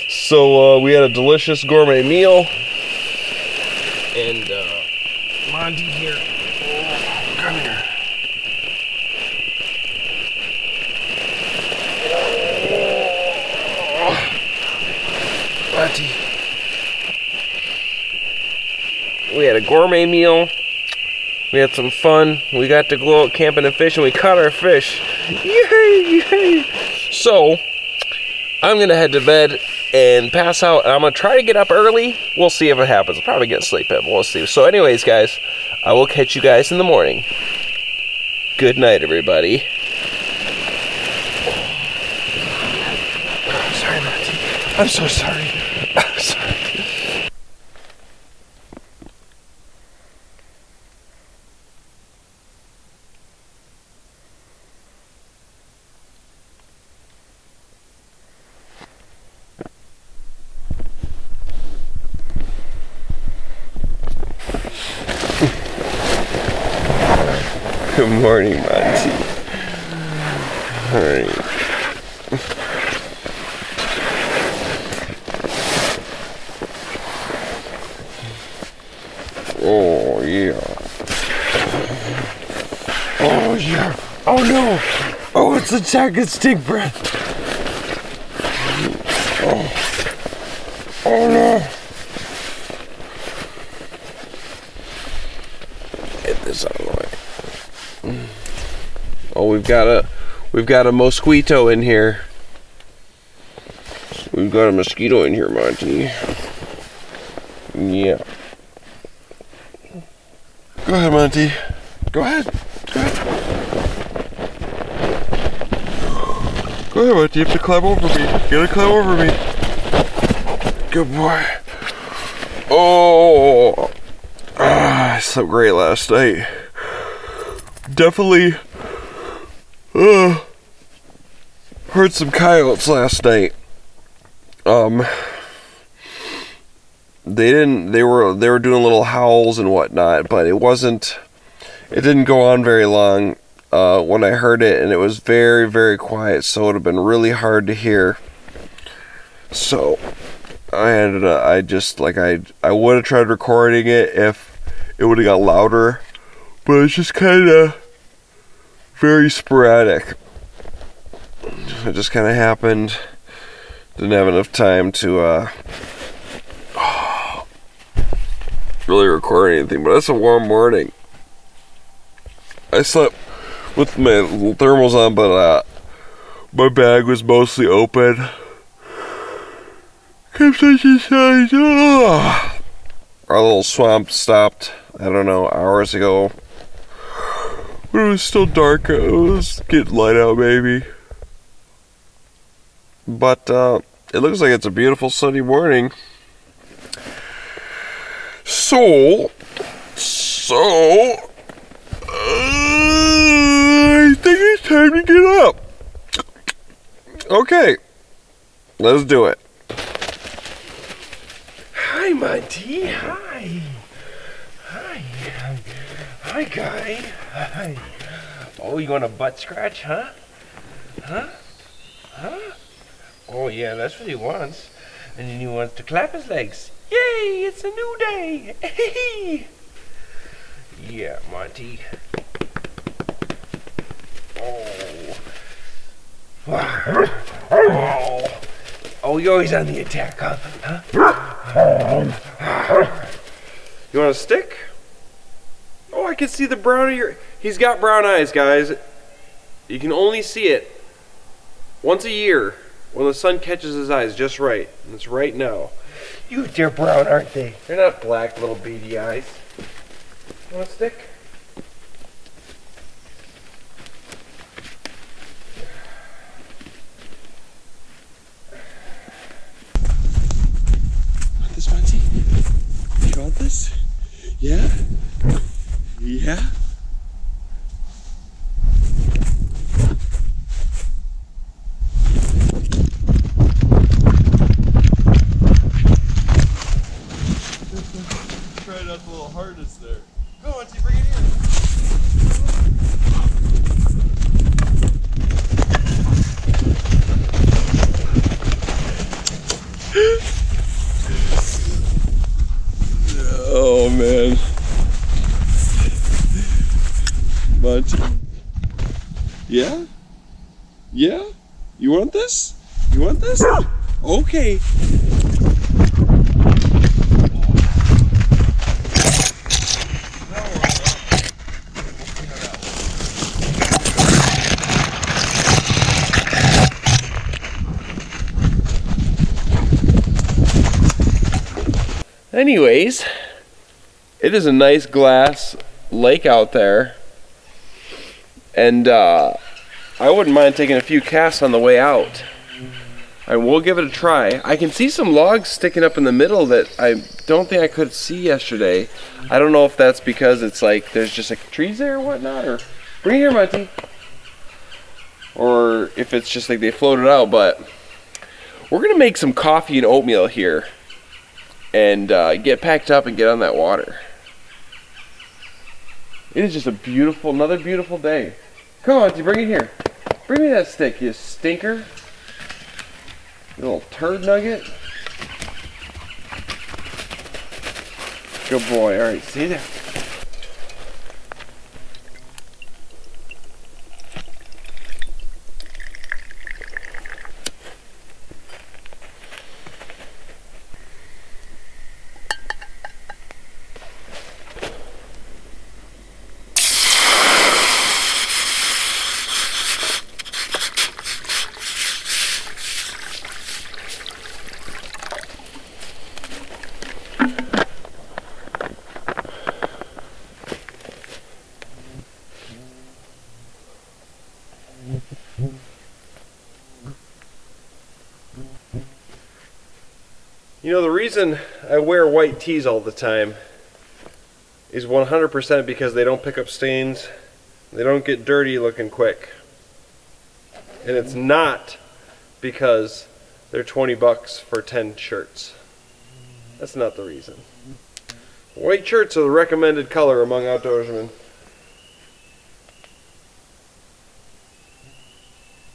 So, we had a delicious gourmet meal. And, Monty here. Oh, come here. Monty. We had a gourmet meal. We had some fun. We got to go out camping and fishing. We caught our fish. Yay! Yay! So, I'm going to head to bed and pass out. I'm going to try to get up early. We'll see if it happens. I'll probably get sleep in. We'll see. So anyways, guys, I will catch you guys in the morning. Good night, everybody. Sorry, Monty. I'm so sorry. I'm sorry. Good morning, Monty. Alright. Oh, yeah. Oh, yeah. Oh, no. Oh, it's attacking stink breath. Oh. Oh, no. Get this out of the way. Oh, we've got a mosquito in here. We've got a mosquito in here, Monty. Yeah. Go ahead, Monty. Go ahead. Go ahead. Go ahead, Monty. You have to climb over me. You gotta climb over me. Good boy. Oh. I slept great last night. Definitely heard some coyotes last night. They were doing little howls and whatnot, but it didn't go on very long when I heard it, and it was very, very quiet, so it would have been really hard to hear. So I would have tried recording it if it would have got louder, but it's just kind of very sporadic. It just kind of happened. Didn't have enough time to really record anything, but it's a warm morning. I slept with my little thermals on, but my bag was mostly open. Kept such a size. Oh. Our little swamp stopped, I don't know, hours ago. But it was still dark. It was getting light out, maybe. But it looks like it's a beautiful sunny morning. So I think it's time to get up. Okay, let's do it. Hi, Monty. Hi. Hi. Hi, Guy. Hi. Oh, you want a butt scratch, huh? Huh? Huh? Oh, yeah, that's what he wants. And then he wants to clap his legs. Yay, it's a new day. Hey. Yeah, Monty. Oh. Oh, you're always on the attack, huh? You want a stick? Oh, I can see the brown of your... He's got brown eyes, guys. You can only see it once a year when the sun catches his eyes just right. And it's right now. They're brown, aren't they? They're not black, little beady eyes. You want a stick? Want this, Monty? You want this? Yeah? Yeah? Tried out the little hardness there. Go, Monty, bring it here. Oh man. Monty. Yeah? Yeah? You want this? You want this? Okay. Anyways, it is a nice glass lake out there, and I wouldn't mind taking a few casts on the way out. And we'll give it a try. I can see some logs sticking up in the middle that I don't think I could see yesterday. I don't know if that's because it's like there's just like trees there or whatnot, or bring it here, Monty. Or if it's just like they floated out. But we're gonna make some coffee and oatmeal here and get packed up and get on that water. It is just a beautiful, another beautiful day. Come on, Monty, bring it here. Bring me that stick, you stinker. You little turd nugget. Good boy. All right, see there. You know, the reason I wear white tees all the time is 100% because they don't pick up stains, they don't get dirty looking quick. And it's not because they're 20 bucks for 10 shirts. That's not the reason. White shirts are the recommended color among outdoorsmen.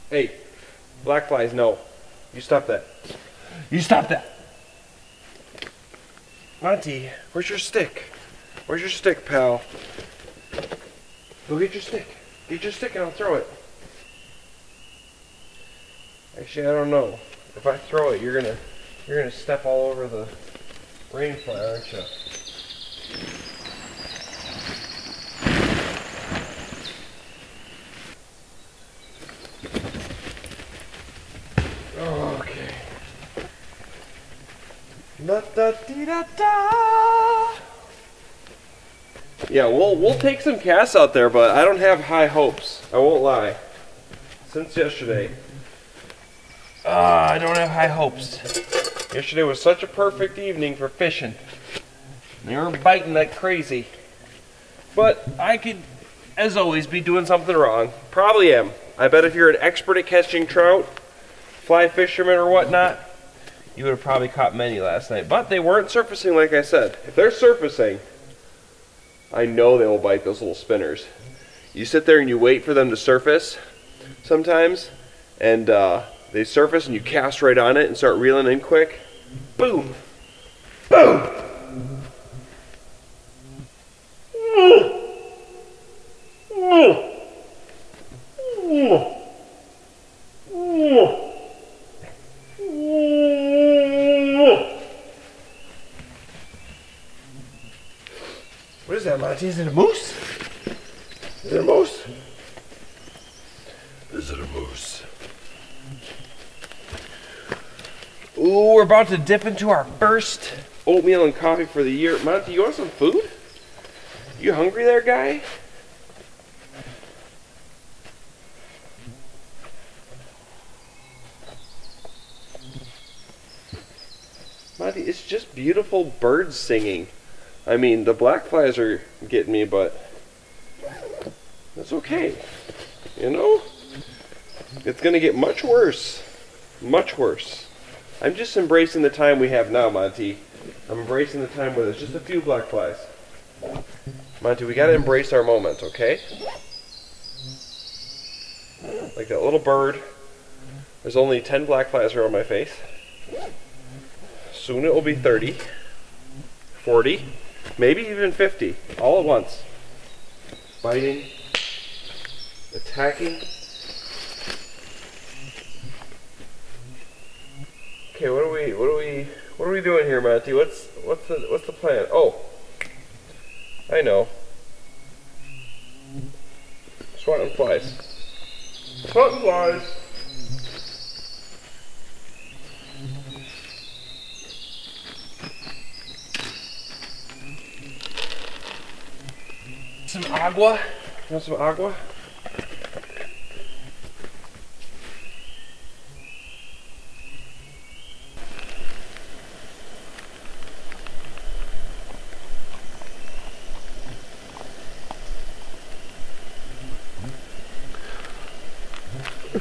Hey, black flies, no. You stop that. You stop that. Monty, where's your stick? Where's your stick, pal? Go get your stick. Get your stick and I'll throw it. Actually, I don't know. If I throw it, you're gonna step all over the rainfly, aren't you? Okay. Yeah, we'll take some casts out there, but I don't have high hopes. I won't lie. Since yesterday, I don't have high hopes. Yesterday was such a perfect evening for fishing. They were biting like crazy. But I could, as always, be doing something wrong. Probably am. I bet if you're an expert at catching trout, fly fisherman or whatnot, you would have probably caught many last night. But they weren't surfacing like I said. If they're surfacing, I know they will bite those little spinners. You sit there and you wait for them to surface sometimes, and they surface and you cast right on it and start reeling in quick. Boom! Boom! What is that, Monty? Is it a moose? Is it a moose? Is it a moose? Ooh, we're about to dip into our first oatmeal and coffee for the year. Monty, you want some food? You hungry there, guy? Monty, it's just beautiful birds singing. I mean, the black flies are getting me, but that's okay. You know? It's gonna get much worse. Much worse. I'm just embracing the time we have now, Monty. I'm embracing the time where there's just a few black flies. Monty, we gotta embrace our moment, okay? Like that little bird. There's only 10 black flies around my face. Soon it will be 30, 40, maybe even 50, all at once. Biting, attacking. Okay, what are we doing here, Monty? What's the plan? Oh, I know. Swatting flies. Swatting flies. some agua. You want some agua?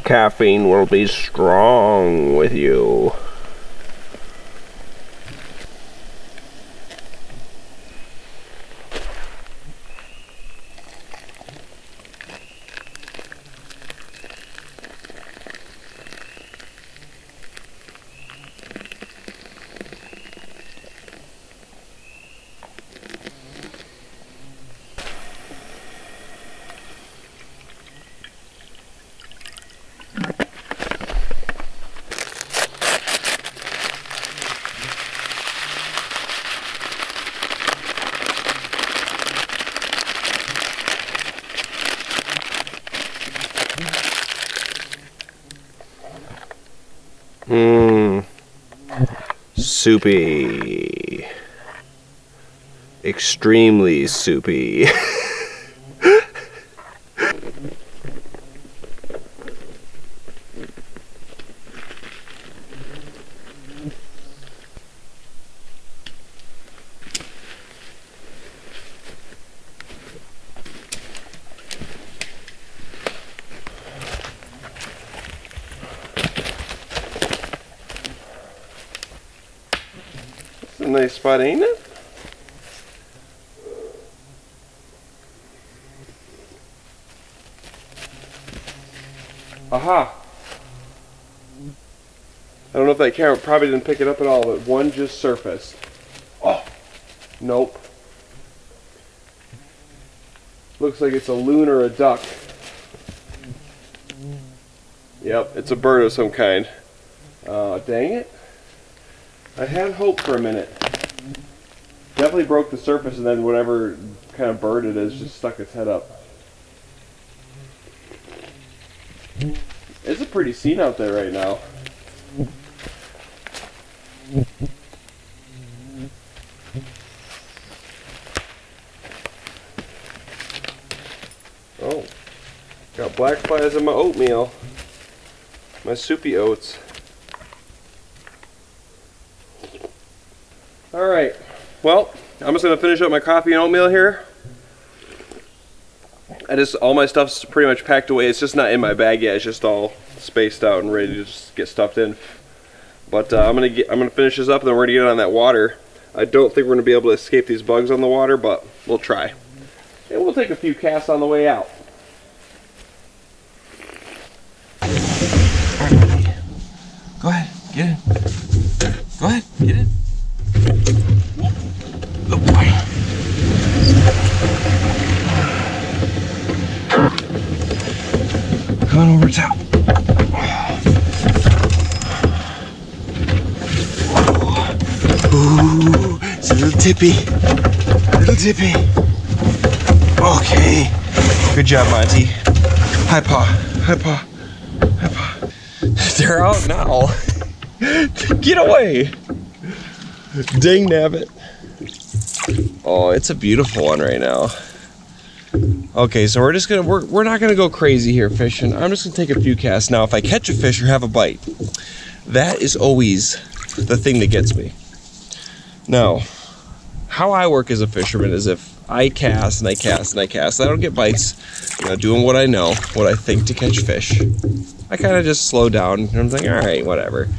Caffeine will be strong with you. Soupy. Extremely soupy. A nice spot, ain't it? Aha! I don't know if that camera probably didn't pick it up at all, but one just surfaced. Oh! Nope. Looks like it's a loon or a duck. Yep, it's a bird of some kind. Dang it. I had hope for a minute. Definitely broke the surface, and then whatever kind of bird it is just stuck its head up. It's a pretty scene out there right now. Oh, got black flies in my oatmeal. My soupy oats. Alright, well, I'm just going to finish up my coffee and oatmeal here. All my stuff's pretty much packed away. It's just not in my bag yet. It's just all spaced out and ready to just get stuffed in. But I'm gonna finish this up, and then we're gonna get on that water. I don't think we're gonna be able to escape these bugs on the water, but we'll try. And we'll take a few casts on the way out. Go ahead, get in. Go ahead, get in. Oh boy. Come on over top. Ooh, it's a little tippy. Little tippy. Okay. Good job, Monty. Hi, paw. Hi, paw. Hi, paw. They're out now. Get away. Dang nabbit. Oh, it's a beautiful one right now. Okay, so we're not gonna go crazy here fishing. I'm just gonna take a few casts. Now, if I catch a fish or have a bite, that is always the thing that gets me. Now, how I work as a fisherman is if I cast and I cast and I cast, I don't get bites, you know, doing what I know, what I think to catch fish. I kind of just slow down and I'm like, all right, whatever.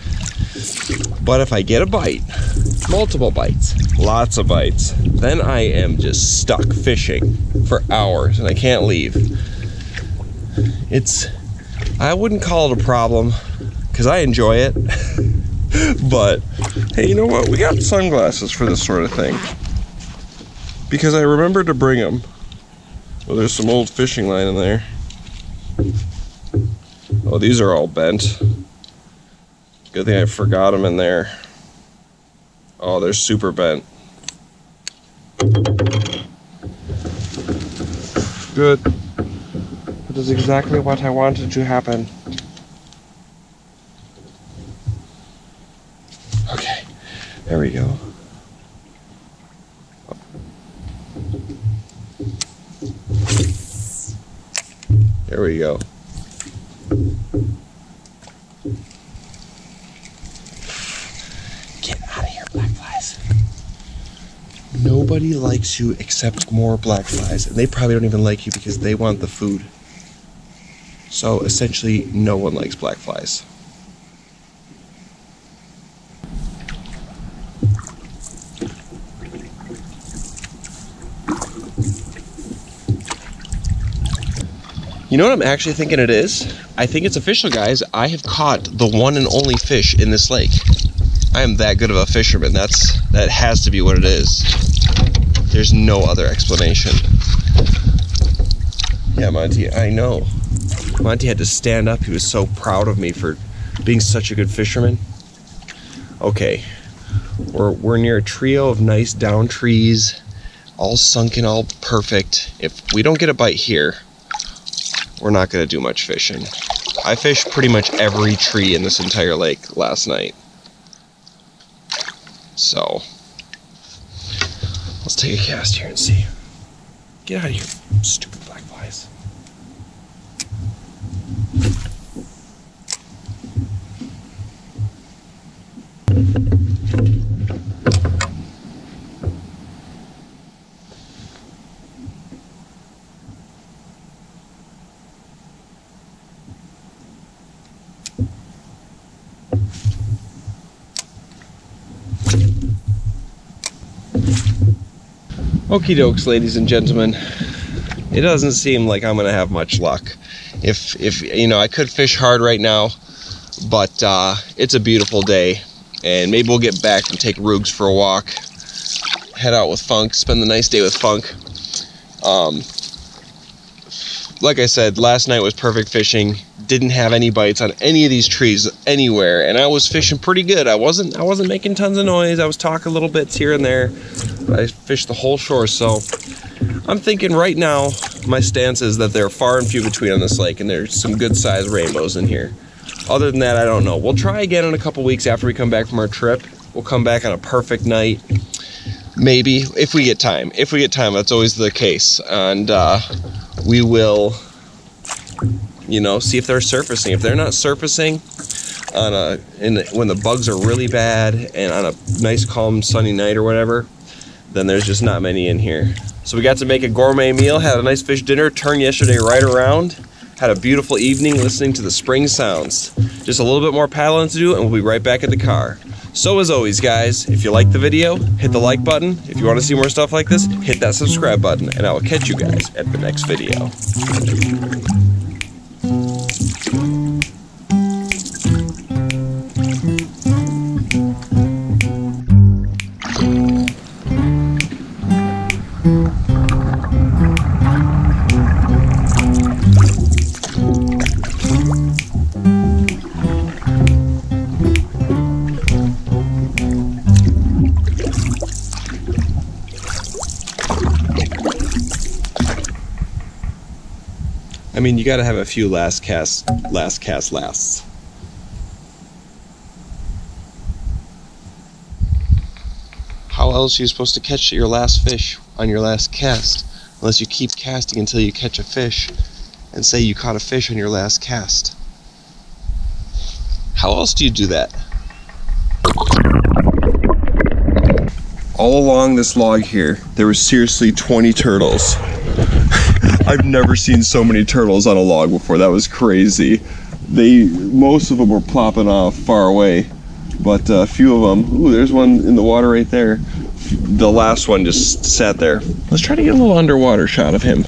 But if I get a bite, multiple bites, lots of bites, then I am just stuck fishing for hours and I can't leave. I wouldn't call it a problem because I enjoy it. But hey, you know what? We got sunglasses for this sort of thing because I remembered to bring them. Well, there's some old fishing line in there. Oh, these are all bent. Good thing I forgot them in there. Oh, they're super bent. Good. That is exactly what I wanted to happen. Okay, there we go. There we go. Get out of here, black flies. Nobody likes you except more black flies. And they probably don't even like you because they want the food. So essentially, no one likes black flies. You know what I'm actually thinking it is? I think it's official, guys. I have caught the one and only fish in this lake. I am that good of a fisherman. That has to be what it is. There's no other explanation. Yeah, Monty, I know. Monty had to stand up. He was so proud of me for being such a good fisherman. Okay, we're near a trio of nice down trees, all sunken, all perfect. If we don't get a bite here, we're not gonna do much fishing. I fished pretty much every tree in this entire lake last night. So, let's take a cast here and see. Get out of here, stupid black flies. Okie dokes, ladies and gentlemen. It doesn't seem like I'm gonna have much luck. If you know, I could fish hard right now, but it's a beautiful day, and maybe we'll get back and take Roogs for a walk, head out with Funk, spend the nice day with Funk. Like I said, last night was perfect fishing. Didn't have any bites on any of these trees anywhere, and I was fishing pretty good. I wasn't making tons of noise. I was talking little bits here and there. I fished the whole shore, so I'm thinking right now my stance is that they're far and few between on this lake, and there's some good sized rainbows in here. Other than that, I don't know. We'll try again in a couple weeks after we come back from our trip. We'll come back on a perfect night, maybe, if we get time. If we get time, that's always the case, and we will, you know, see if they're surfacing. If they're not surfacing on when the bugs are really bad and on a nice calm sunny night or whatever, then there's just not many in here. So we got to make a gourmet meal, had a nice fish dinner, turned yesterday right around, had a beautiful evening listening to the spring sounds. Just a little bit more paddling to do, and we'll be right back at the car. So as always, guys, if you like the video, hit the like button. If you want to see more stuff like this, hit that subscribe button, and I will catch you guys at the next video. I mean, you gotta have a few last cast lasts. How else are you supposed to catch your last fish on your last cast? Unless you keep casting until you catch a fish and say you caught a fish on your last cast. How else do you do that? All along this log here, there was seriously 20 turtles. I've never seen so many turtles on a log before. That was crazy. Most of them were plopping off far away, but a few of them, ooh, there's one in the water right there. The last one just sat there. Let's try to get a little underwater shot of him.